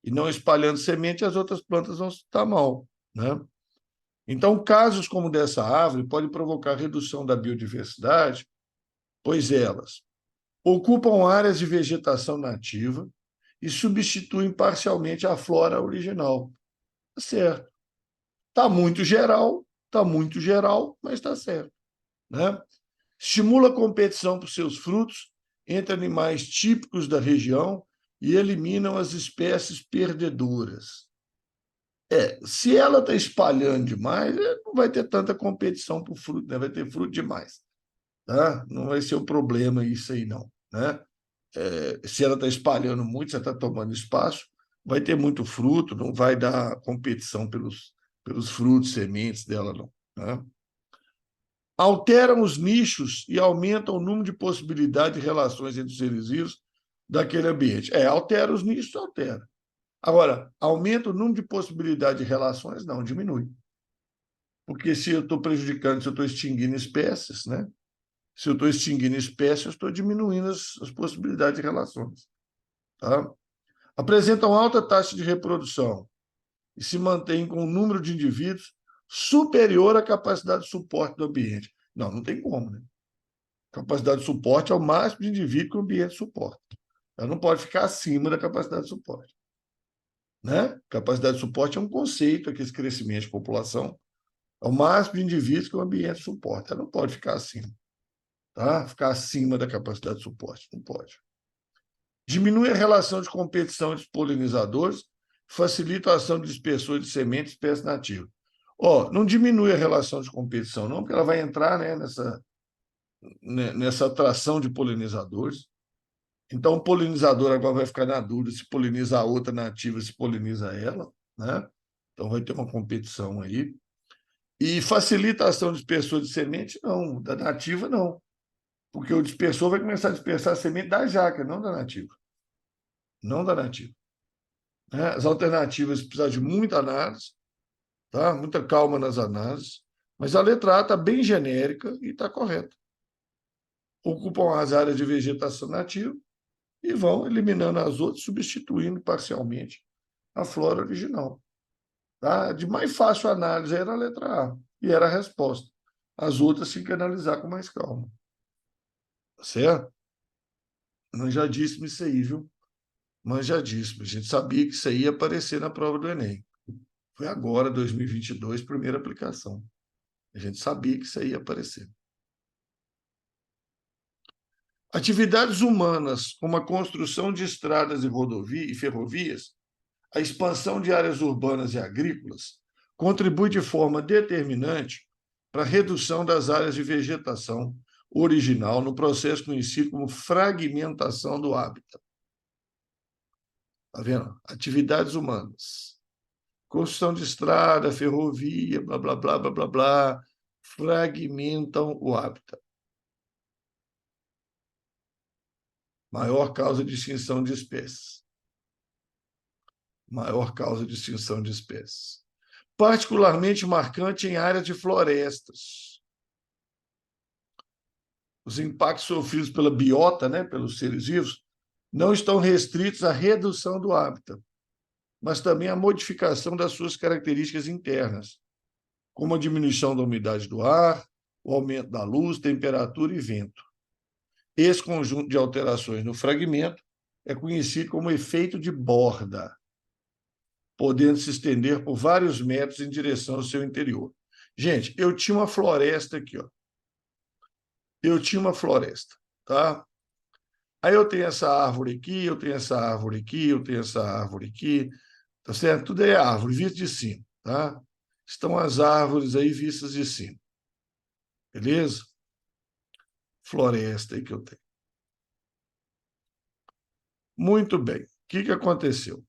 E não espalhando semente, as outras plantas vão estar mal. Né? Então, casos como dessa árvore podem provocar redução da biodiversidade, pois elas ocupam áreas de vegetação nativa e substituem parcialmente a flora original. Tá certo. Está muito geral, mas está certo, né? Estimula a competição por seus frutos entre animais típicos da região e eliminam as espécies perdedoras. Se ela está espalhando demais, não vai ter tanta competição por fruto, né? Vai ter fruto demais. Tá? Não vai ser o problema isso aí, não. Né? Se ela está espalhando muito, se ela está tomando espaço, vai ter muito fruto, não vai dar competição pelos frutos, sementes dela, não. Né? Alteram os nichos e aumentam o número de possibilidades de relações entre os seres vivos daquele ambiente. Altera os nichos, altera. Agora, aumenta o número de possibilidades de relações? Não, diminui. Porque se eu estou prejudicando, se eu estou extinguindo espécies, né? Se eu estou extinguindo espécies, eu estou diminuindo as possibilidades de relações. Tá? Apresentam alta taxa de reprodução e se mantêm com um número de indivíduos superior à capacidade de suporte do ambiente. Não, não tem como, né? Capacidade de suporte é o máximo de indivíduo que o ambiente suporta. Ela não pode ficar acima da capacidade de suporte. Né? Capacidade de suporte é um conceito, aqui, esse crescimento de população é o máximo de indivíduos que o ambiente suporta. Ela não pode ficar acima. Tá? Ficar acima da capacidade de suporte. Não pode. Diminui a relação de competição entre os polinizadores, facilita a ação de dispersores de sementes e espécies nativas. Não diminui a relação de competição, não, porque ela vai entrar, né, nessa atração de polinizadores. Então, o polinizador agora vai ficar na dúvida se poliniza a outra nativa, se poliniza ela, né? Então, vai ter uma competição aí. E facilita a ação de dispersor de semente? Não, da nativa não. Porque o dispersor vai começar a dispersar a semente da jaca, não da nativa. Não da nativa. Né? As alternativas precisam de muita análise, tá? Muita calma nas análises, mas a letra A está bem genérica e está correta. Ocupam as áreas de vegetação nativa e vão eliminando as outras, substituindo parcialmente a flora original. Tá? De mais fácil análise era a letra A, e era a resposta. As outras tem que analisar com mais calma. Certo? Manjadíssimo isso aí, viu? Manjadíssimo. A gente sabia que isso aí ia aparecer na prova do Enem. Foi agora, 2022, primeira aplicação. A gente sabia que isso aí ia aparecer. Atividades humanas, como a construção de estradas e ferrovias, a expansão de áreas urbanas e agrícolas, contribui de forma determinante para a redução das áreas de vegetação original no processo conhecido como fragmentação do hábitat. Está vendo? Atividades humanas. Construção de estrada, ferrovia, blá, blá, blá, blá, blá, blá, fragmentam o hábitat. Maior causa de extinção de espécies. Maior causa de extinção de espécies. Particularmente marcante em áreas de florestas. Os impactos sofridos pela biota, né, pelos seres vivos, não estão restritos à redução do hábitat, mas também à modificação das suas características internas, como a diminuição da umidade do ar, o aumento da luz, temperatura e vento. Esse conjunto de alterações no fragmento é conhecido como efeito de borda, podendo se estender por vários metros em direção ao seu interior. Gente, eu tinha uma floresta aqui, ó. Eu tinha uma floresta, tá? Aí eu tenho essa árvore aqui, eu tenho essa árvore aqui, eu tenho essa árvore aqui, tá certo? Tudo é árvore, vista de cima, tá? Estão as árvores aí vistas de cima, beleza? Floresta aí que eu tenho. Muito bem. O que aconteceu?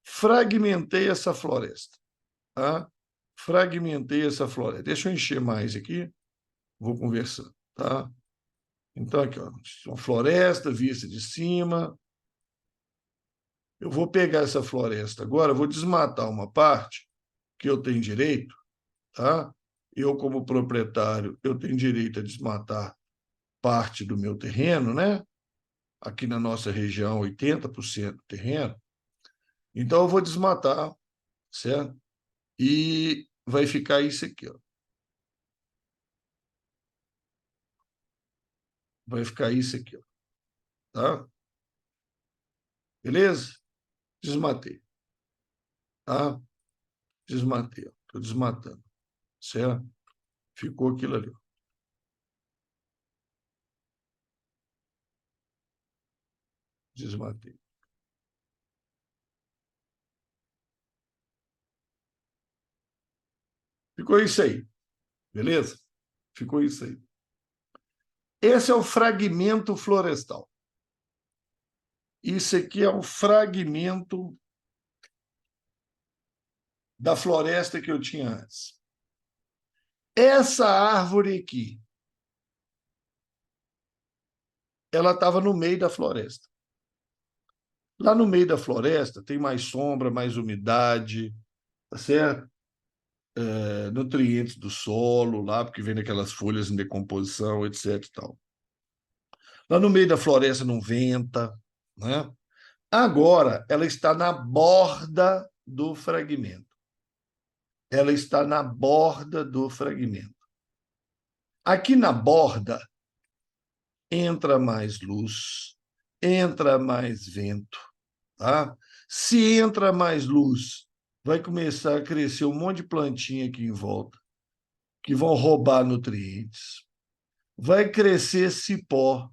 Fragmentei essa floresta, tá? Fragmentei essa floresta. Deixa eu encher mais aqui, vou conversando, tá? Então, aqui, ó, uma floresta vista de cima. Eu vou pegar essa floresta agora, vou desmatar uma parte que eu tenho direito, tá? Eu, como proprietário, eu tenho direito a desmatar parte do meu terreno, né? Aqui na nossa região, 80% do terreno. Então, eu vou desmatar, certo? E vai ficar isso aqui, ó. Vai ficar isso aqui, ó. Tá? Beleza? Desmatei. Tá? Desmatei. Estou desmatando. Certo? Ficou aquilo ali. Desmatei. Ficou isso aí. Beleza? Ficou isso aí. Esse é o fragmento florestal. Isso aqui é o fragmento da floresta que eu tinha antes. Essa árvore aqui, ela estava no meio da floresta. Lá no meio da floresta tem mais sombra, mais umidade, tá certo? Nutrientes do solo lá, porque vem daquelas folhas em decomposição, etc. E tal. Lá no meio da floresta não venta, né? Agora ela está na borda do fragmento. Ela está na borda do fragmento. Aqui na borda entra mais luz, entra mais vento, tá? Se entra mais luz, vai começar a crescer um monte de plantinha aqui em volta, que vão roubar nutrientes. Vai crescer cipó,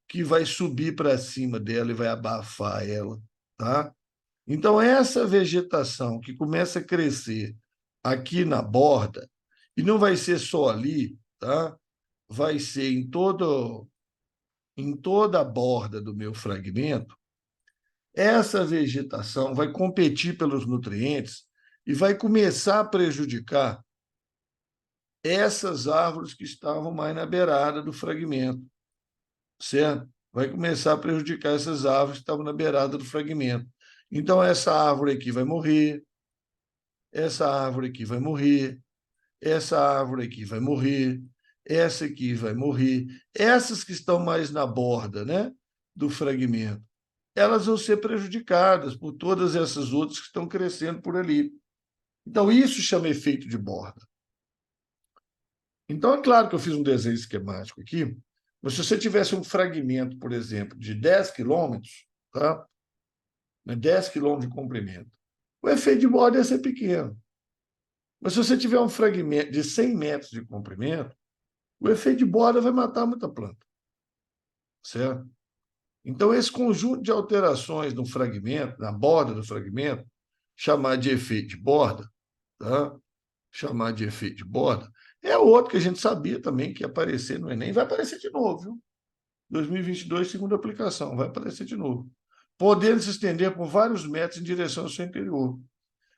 que vai subir para cima dela e vai abafar ela, tá? Então, essa vegetação que começa a crescer aqui na borda, e não vai ser só ali, tá? Vai ser em toda a borda do meu fragmento, essa vegetação vai competir pelos nutrientes e vai começar a prejudicar essas árvores que estavam mais na beirada do fragmento, certo? Vai começar a prejudicar essas árvores que estavam na beirada do fragmento. Então, essa árvore aqui vai morrer, essa árvore aqui vai morrer, essa árvore aqui vai morrer, essa aqui vai morrer. Essas que estão mais na borda, né, do fragmento, elas vão ser prejudicadas por todas essas outras que estão crescendo por ali. Então, isso chama efeito de borda. Então, é claro que eu fiz um desenho esquemático aqui, mas se você tivesse um fragmento, por exemplo, de 10 quilômetros, tá? 10 quilômetros de comprimento, o efeito de borda ia ser pequeno. Mas se você tiver um fragmento de 100 metros de comprimento, o efeito de borda vai matar muita planta, certo? Então, esse conjunto de alterações no fragmento, na borda do fragmento, chamar de efeito de borda, tá? Chamar de efeito de borda, é outro que a gente sabia também que ia aparecer no Enem, vai aparecer de novo, viu? 2022, segunda aplicação, vai aparecer de novo. Podendo se estender por vários metros em direção ao seu interior.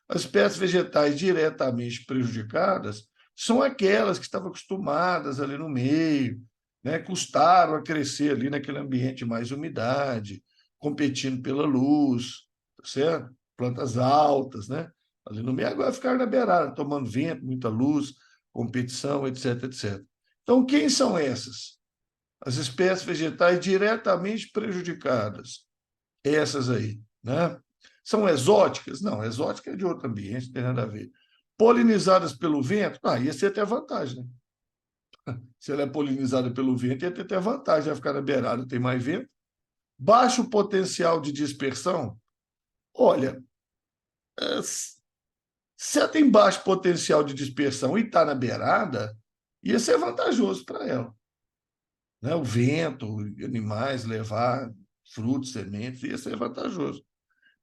As espécies vegetais diretamente prejudicadas são aquelas que estavam acostumadas ali no meio, né? Custaram a crescer ali naquele ambiente de mais umidade, competindo pela luz, certo? Plantas altas, né? Ali no meio, agora ficaram na beirada, tomando vento, muita luz, competição, etc, etc. Então, quem são essas? As espécies vegetais diretamente prejudicadas. Essas aí, né? São exóticas? Não, exótica é de outro ambiente, não tem nada a ver. Polinizadas pelo vento? Ia ser até vantagem, né? Se ela é polinizada pelo vento, ia ter até vantagem, vai ficar na beirada, tem mais vento. Baixo potencial de dispersão? Olha, se ela tem baixo potencial de dispersão e está na beirada, ia ser vantajoso para ela, né? O vento, animais levar frutos, sementes, ia ser vantajoso.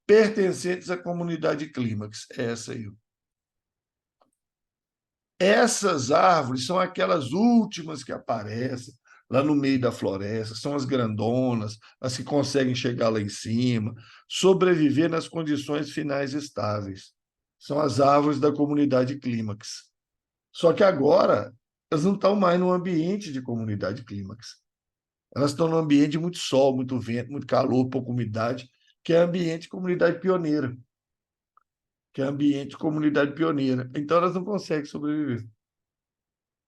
Pertencentes à comunidade clímax, essa aí. Essas árvores são aquelas últimas que aparecem lá no meio da floresta, são as grandonas, as que conseguem chegar lá em cima, sobreviver nas condições finais estáveis. São as árvores da comunidade clímax. Só que agora elas não estão mais no ambiente de comunidade clímax. Elas estão num ambiente de muito sol, muito vento, muito calor, pouca umidade, que é ambiente de comunidade pioneira. Que é ambiente de comunidade pioneira. Então, elas não conseguem sobreviver.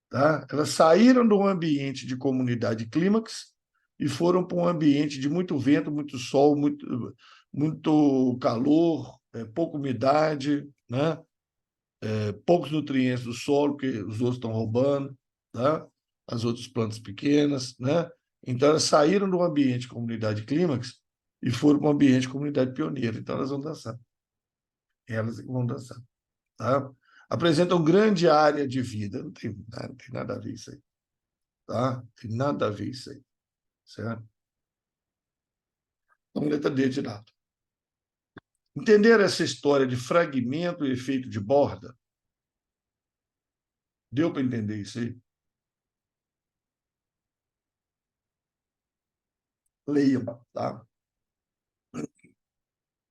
Tá? Elas saíram do ambiente de comunidade clímax e foram para um ambiente de muito vento, muito sol, muito calor, pouca umidade, né? Poucos nutrientes do solo, que os outros estão roubando, tá? As outras plantas pequenas. Né? Então, elas saíram do ambiente de comunidade clímax e foram para um ambiente de comunidade pioneira. Então, elas vão dançar. Elas vão dançar. Tá? apresentam grande área de vida. Não tem nada a ver isso aí. Tá? Tem nada a ver isso aí. Certo? Então, letra D de dado. Entender essa história de fragmento e efeito de borda? Deu para entender isso aí? Leiam, tá?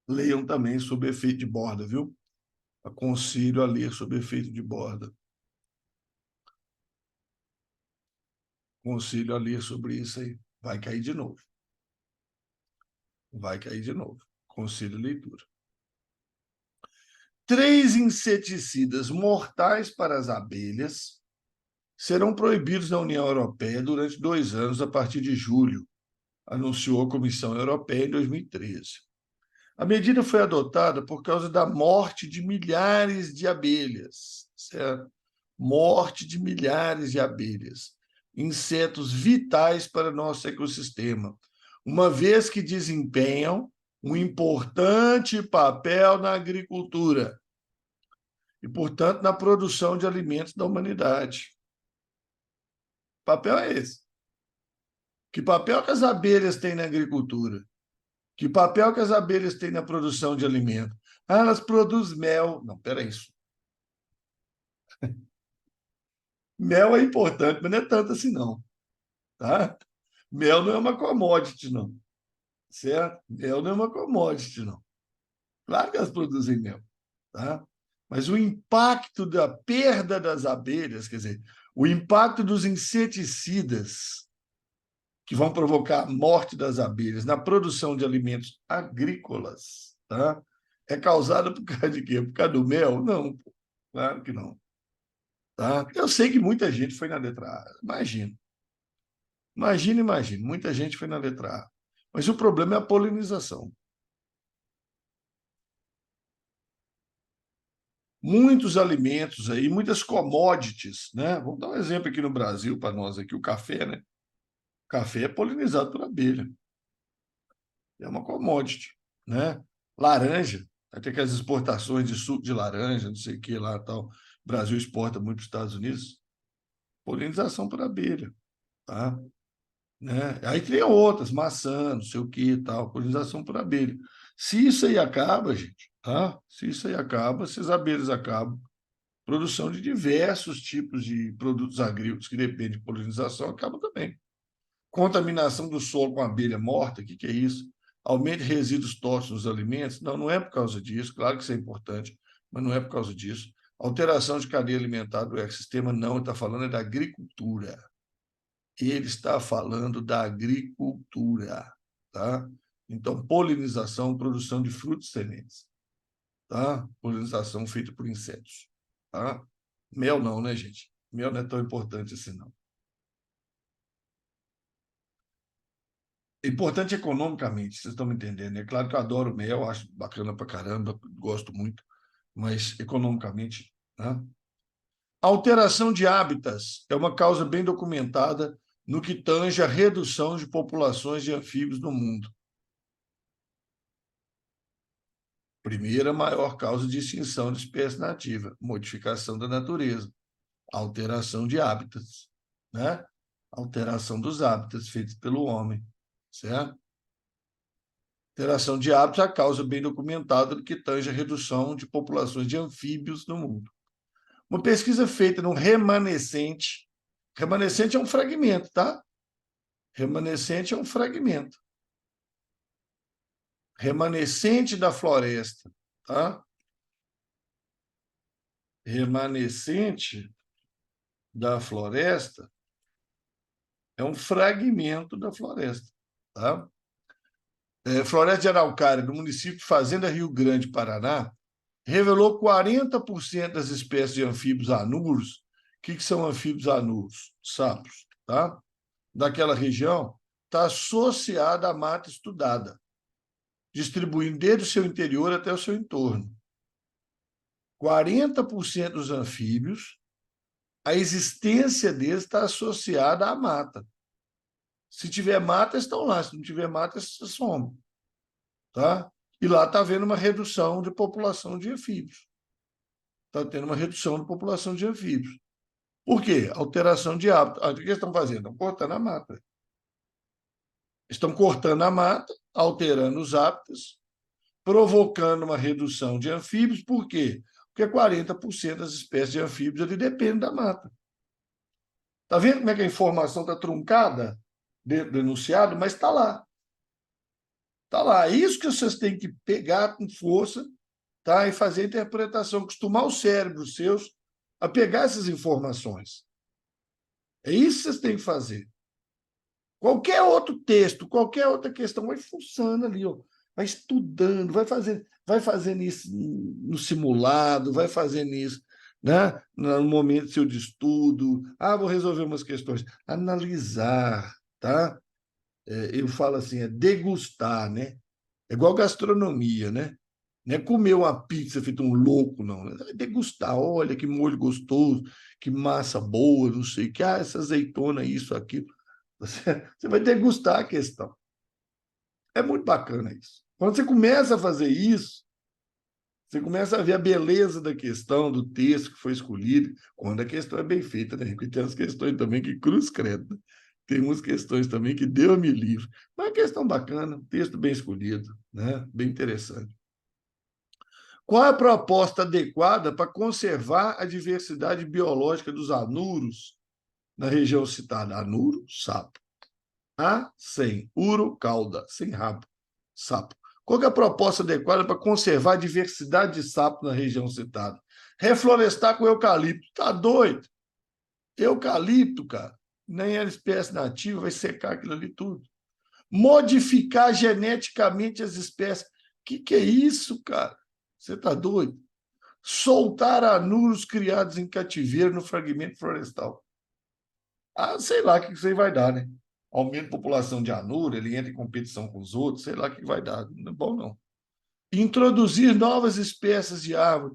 Leiam também sobre efeito de borda, viu? Aconselho a ler sobre efeito de borda. Aconselho a ler sobre isso aí. Vai cair de novo. Vai cair de novo. Aconselho a leitura. 3 inseticidas mortais para as abelhas serão proibidos na União Europeia durante 2 anos, a partir de julho, anunciou a Comissão Europeia em 2013. A medida foi adotada por causa da morte de milhares de abelhas, certo? Morte de milhares de abelhas, insetos vitais para nosso ecossistema, uma vez que desempenham um importante papel na agricultura e, portanto, na produção de alimentos da humanidade. Que papel é esse? Que papel que as abelhas têm na agricultura? Que papel que as abelhas têm na produção de alimento? Ah, elas produzem mel. Não, peraí. Mel é importante, mas não é tanto assim, não. Tá? Mel não é uma commodity, não. Certo? Mel não é uma commodity, não. Claro que elas produzem mel. Tá? Mas o impacto da perda das abelhas, quer dizer, o impacto dos inseticidas que vão provocar a morte das abelhas na produção de alimentos agrícolas, tá? É causada por causa de quê? Por causa do mel? Não, claro que não. Tá? Eu sei que muita gente foi na letra A, imagino. Imagina, muita gente foi na letra A. Mas o problema é a polinização. Muitos alimentos aí, muitas commodities, né? Vamos dar um exemplo aqui no Brasil para nós aqui, o café, né? O café é polinizado por abelha. É uma commodity, né? Laranja, vai ter aquelas exportações de suco de laranja, não sei o que lá tal. O Brasil exporta muito para os Estados Unidos. Polinização por abelha, tá? Né? Aí tem outras, maçã, não sei o que tal, polinização por abelha. Se isso aí acaba, gente, tá? Se isso aí acaba, se as abelhas acabam, produção de diversos tipos de produtos agrícolas que dependem de polinização acaba também. Contaminação do solo com abelha morta, o que é isso? Aumento de resíduos tóxicos nos alimentos? Não, não é por causa disso, claro que isso é importante, mas não é por causa disso. Alteração de cadeia alimentar do ecossistema, não, ele está falando é da agricultura. Ele está falando da agricultura, tá? Então, polinização, produção de frutos e sementes, tá? Polinização feita por insetos, tá? Mel não, né, gente? Mel não é tão importante assim, não. É importante economicamente, vocês estão me entendendo. É claro que eu adoro mel, acho bacana pra caramba, gosto muito, mas economicamente, né? A alteração de hábitats é uma causa bem documentada no que tange a redução de populações de anfíbios no mundo. Primeira maior causa de extinção de espécie nativa, modificação da natureza, alteração de hábitats, né? Alteração dos hábitats feitos pelo homem, certo? Alteração de hábitos é a causa bem documentada do que tange a redução de populações de anfíbios no mundo. Uma pesquisa feita no remanescente, remanescente é um fragmento, tá? Remanescente é um fragmento. Remanescente da floresta, tá? Remanescente da floresta é um fragmento da floresta, tá? Floresta de Araucária, do município de Fazenda Rio Grande, Paraná, revelou 40% das espécies de anfíbios anuros. O que são anfíbios anuros? Sapos, tá? Daquela região, está associada à mata estudada, distribuindo desde o seu interior até o seu entorno. 40% dos anfíbios, a existência deles está associada à mata. Se tiver mata, estão lá. Se não tiver mata, eles somem. Tá? E lá está havendo uma redução de população de anfíbios. está tendo uma redução da população de anfíbios. Por quê? Alteração de hábito. O que eles estão fazendo? Estão cortando a mata. Estão cortando a mata, alterando os hábitos, provocando uma redução de anfíbios. Por quê? Porque 40% das espécies de anfíbios ali dependem da mata. Está vendo como é que a informação está truncada dentro do enunciado? Mas está lá. Está lá. É isso que vocês têm que pegar com força, tá? E fazer a interpretação, acostumar os cérebros seus a pegar essas informações. É isso que vocês têm que fazer. Qualquer outro texto, qualquer outra questão, vai fuçando ali, ó, vai estudando, vai fazendo isso no simulado, vai fazendo isso, né, no momento seu de estudo. Ah, vou resolver umas questões. Analisar, tá? Eu falo assim, é degustar, né? É igual gastronomia, né? Não é comer uma pizza feito um louco, não. É degustar, olha que molho gostoso, que massa boa, não sei o que, essa azeitona, isso, aquilo. Você vai degustar a questão. É muito bacana isso. Quando você começa a fazer isso, você começa a ver a beleza da questão, do texto que foi escolhido, quando a questão é bem feita, né? Porque tem as questões também que cruz credo. Tem umas questões também que Deus me livre. Mas é questão bacana, texto bem escolhido, né? Bem interessante. Qual a proposta adequada para conservar a diversidade biológica dos anuros na região citada? Anuro, sapo. A, sem. Uro, cauda, sem rabo. Sapo. Qual é a proposta adequada para conservar a diversidade de sapo na região citada? Reflorestar com eucalipto. Tá doido? Eucalipto, cara, nem é espécie nativa, vai secar aquilo ali tudo. Modificar geneticamente as espécies. Que é isso, cara? Você tá doido? Soltar anuros criados em cativeiro no fragmento florestal. Ah, sei lá o que isso aí vai dar, né? Aumento de população de anura, ele entra em competição com os outros, sei lá o que vai dar. Não é bom, não. Introduzir novas espécies de árvore.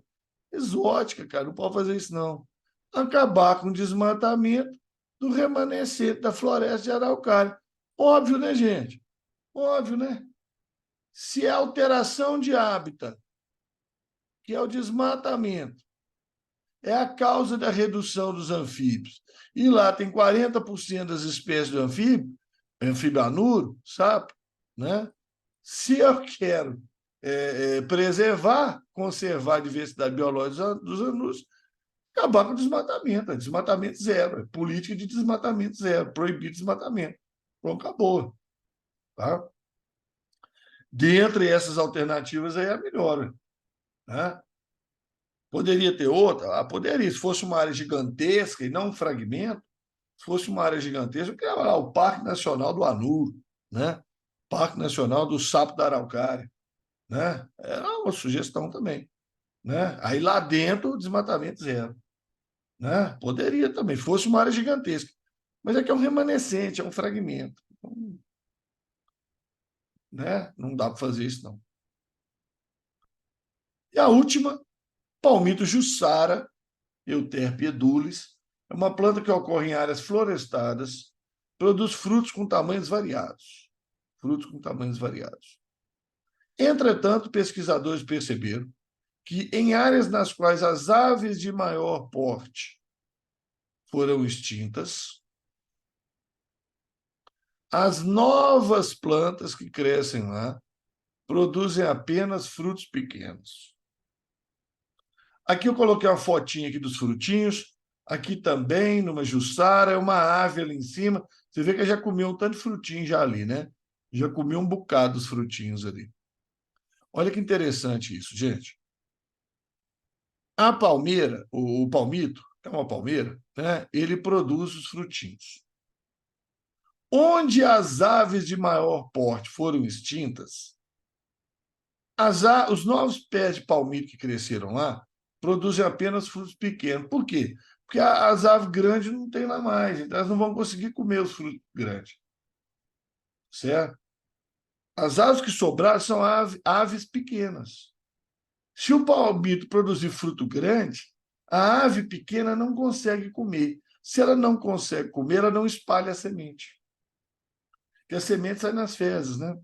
Exótica, cara, não pode fazer isso, não. Acabar com o desmatamento do remanescente da floresta de araucária. Óbvio, né, gente? Óbvio, né? Se é alteração de hábitat, que é o desmatamento, é a causa da redução dos anfíbios. E lá tem 40% das espécies de anfíbio anuro, sapo, né? Se eu quero preservar, conservar a diversidade biológica dos anuros, acabar com o desmatamento. É desmatamento zero. É política de desmatamento zero. Proibir desmatamento. Pronto, acabou. Tá? Dentre essas alternativas, aí é a melhor. Né? Poderia ter outra? Ah, poderia. Se fosse uma área gigantesca e não um fragmento, se fosse uma área gigantesca, eu criava lá o Parque Nacional do Anuro, né? Parque Nacional do Sapo da Araucária. Né? Era uma sugestão também. Né? Aí lá dentro, desmatamento zero. Né? Poderia também, fosse uma área gigantesca. Mas é que é um remanescente, é um fragmento. Então, né? Não dá para fazer isso, não. E a última, Palmito jussara, Euterpe edulis, é uma planta que ocorre em áreas florestadas, produz frutos com tamanhos variados. Frutos com tamanhos variados. Entretanto, pesquisadores perceberam que em áreas nas quais as aves de maior porte foram extintas, as novas plantas que crescem lá produzem apenas frutos pequenos. Aqui eu coloquei uma fotinha aqui dos frutinhos, aqui também, numa jussara, é uma ave ali em cima. Você vê que eu já comi um tanto de frutinho já ali, né? Já comi um bocado dos frutinhos ali. Olha que interessante isso, gente. A palmeira, o palmito, é uma palmeira, né? Ele produz os frutinhos. Onde as aves de maior porte foram extintas, os novos pés de palmito que cresceram lá produzem apenas frutos pequenos. Por quê? Porque as aves grandes não tem lá mais, então elas não vão conseguir comer os frutos grandes. Certo? As aves que sobraram são aves pequenas. Se o palmito produzir fruto grande, a ave pequena não consegue comer. Se ela não consegue comer, ela não espalha a semente. Porque a semente sai nas fezes, né?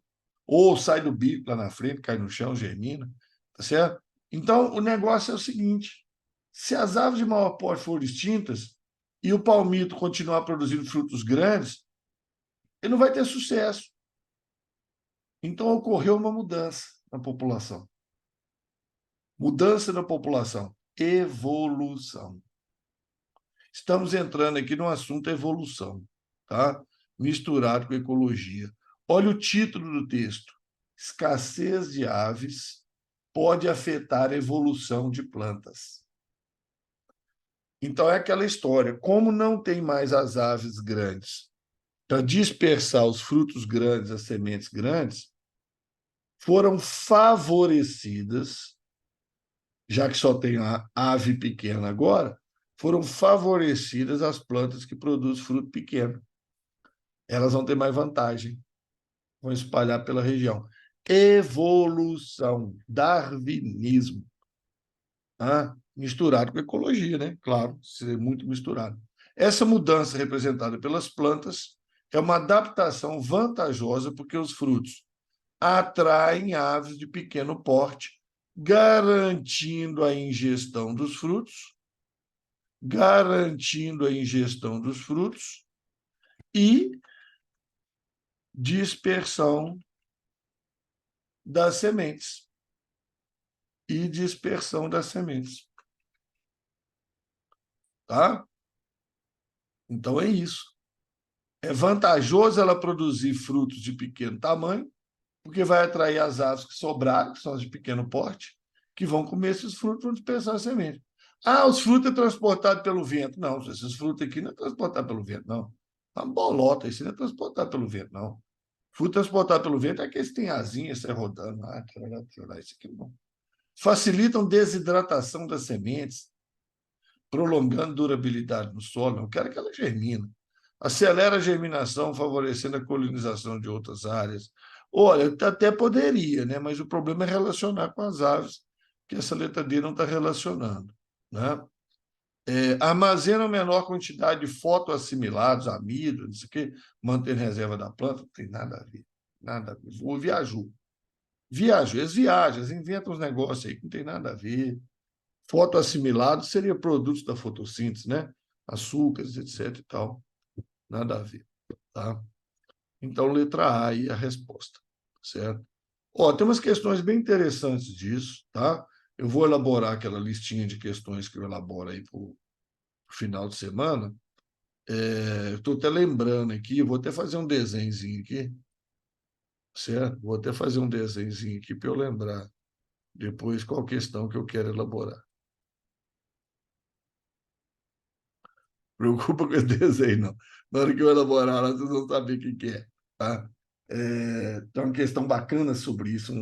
Ou sai do bico lá na frente, cai no chão, germina, tá certo? Então, o negócio é o seguinte, Se as aves de maior porte forem extintas e o palmito continuar produzindo frutos grandes, ele não vai ter sucesso. Então, ocorreu uma mudança na população. Mudança na população. Evolução. Estamos entrando aqui no assunto evolução, tá? Misturado com ecologia. Olha o título do texto. Escassez de aves pode afetar a evolução de plantas. Então, é aquela história. Como não tem mais as aves grandes para dispersar os frutos grandes, as sementes grandes, foram favorecidas, já que só tem a ave pequena agora, foram favorecidas as plantas que produzem fruto pequeno. Elas vão ter mais vantagem, vão espalhar pela região. Evolução, darwinismo, tá? Misturado com ecologia, né? Claro, seria muito misturado. Essa mudança representada pelas plantas é uma adaptação vantajosa porque os frutos atraem aves de pequeno porte, garantindo a ingestão dos frutos, e dispersão das sementes. Tá? Então é isso. É vantajoso ela produzir frutos de pequeno tamanho, porque vai atrair as aves que sobraram, que são as de pequeno porte, que vão comer esses frutos e vão dispersar a semente. Ah, os frutos é transportado pelo vento. Não, esses frutos aqui não é transportado pelo vento, não. Uma bolota, isso não é transportado pelo vento, não. Fruto transportado pelo vento é aqueles que têm asinhas, sai rodando. Ah, isso aqui não. Facilitam desidratação das sementes, prolongando durabilidade no solo. Eu quero que ela germine. Acelera a germinação, favorecendo a colonização de outras áreas. Olha, até poderia, né? Mas o problema é relacionar com as aves, que essa letra D não está relacionando. Né? Armazena menor quantidade de fotoassimilados, amido, não sei o quê, mantendo reserva da planta, não tem nada a ver. Nada a ver. Eles viajam, eles inventam uns negócios aí que não tem nada a ver. Fotoassimilados seria produtos da fotossíntese, né? Açúcares, etc. e tal. Nada a ver. Tá? Então, letra A aí é a resposta. Certo? Ó, tem umas questões bem interessantes disso, tá? Eu vou elaborar aquela listinha de questões que eu elaboro aí para o final de semana. Estou até lembrando aqui, eu vou até fazer um desenhozinho aqui, certo? Vou até fazer um desenhozinho aqui para eu lembrar depois qual questão que eu quero elaborar. Preocupa com esse desenho, não. Na hora que eu elaborar, vocês vão saber o que é. Tá? Tem uma questão bacana sobre isso,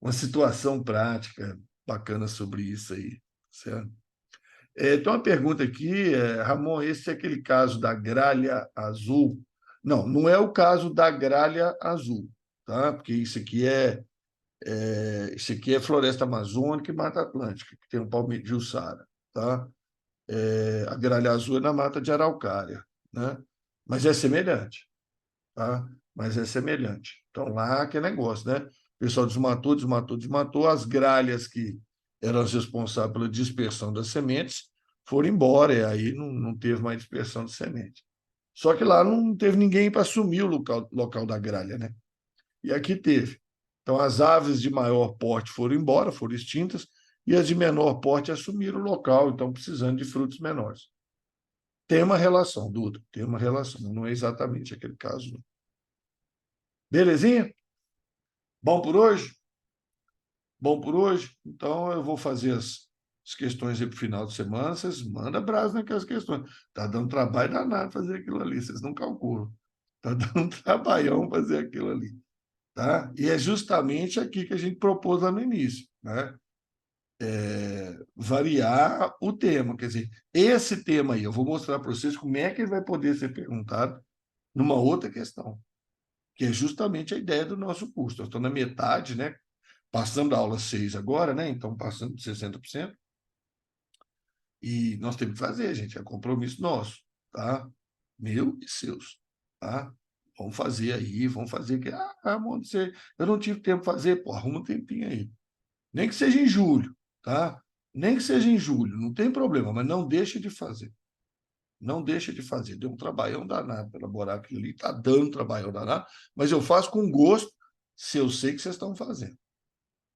uma situação prática bacana sobre isso aí. Certo? Tem uma pergunta aqui, Ramon, esse é aquele caso da gralha azul? Não, não é o caso da gralha azul, tá? Porque isso aqui é floresta amazônica e mata atlântica, que tem um palmito de Jussara, tá? A gralha azul é na mata de araucária, né? Mas é semelhante, tá? Mas é semelhante. Então, lá que é negócio, né? O pessoal desmatou. As gralhas que eram as responsáveis pela dispersão das sementes foram embora, e aí não teve mais dispersão de semente. Só que lá não teve ninguém para assumir o local da gralha, né? E aqui teve. Então, as aves de maior porte foram embora, foram extintas, e as de menor porte assumiram o local, então precisando de frutos menores. Tem uma relação, Duda, tem uma relação, não é exatamente aquele caso. Não. Belezinha? Bom por hoje? Bom por hoje? Então eu vou fazer as questões aí para o final de semana, vocês mandam abraço naquelas questões. Está dando trabalho danado fazer aquilo ali, vocês não calculam. Está dando um trabalhão fazer aquilo ali. Tá? E é justamente aqui que a gente propôs lá no início, né? Variar o tema. Quer dizer, esse tema aí, eu vou mostrar para vocês como é que ele vai poder ser perguntado numa outra questão, que é justamente a ideia do nosso curso. Eu estou na metade, né? Passando da aula 6 agora, né? Então, passando de 60%. E nós temos que fazer, gente. É compromisso nosso, tá? Meu e seus, tá? Vamos fazer aí, vamos fazer. Amor, eu não tive tempo para fazer. Pô, arruma um tempinho aí. Nem que seja em julho, tá? Nem que seja em julho, não tem problema, mas não deixe de fazer. Não deixa de fazer. Deu um trabalhão danado para elaborar aquilo ali, está dando trabalhão danado, mas eu faço com gosto se eu sei que vocês estão fazendo.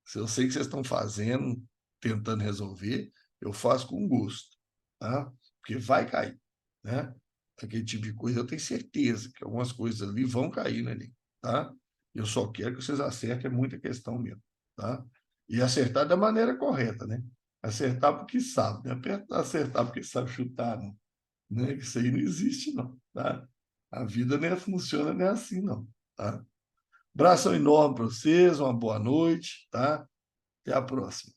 Se eu sei que vocês estão fazendo, tentando resolver, eu faço com gosto, tá? Porque vai cair, né? Aquele tipo de coisa, eu tenho certeza que algumas coisas ali vão cair, né, ali, tá? Eu só quero que vocês acertem, é muita questão mesmo, tá? E acertar da maneira correta, né? Acertar porque sabe, né? Acertar porque sabe chutar, não, né? Isso aí não existe, não, tá? A vida nem funciona nem assim, não, tá? Abração enorme para vocês, uma boa noite, tá? Até a próxima.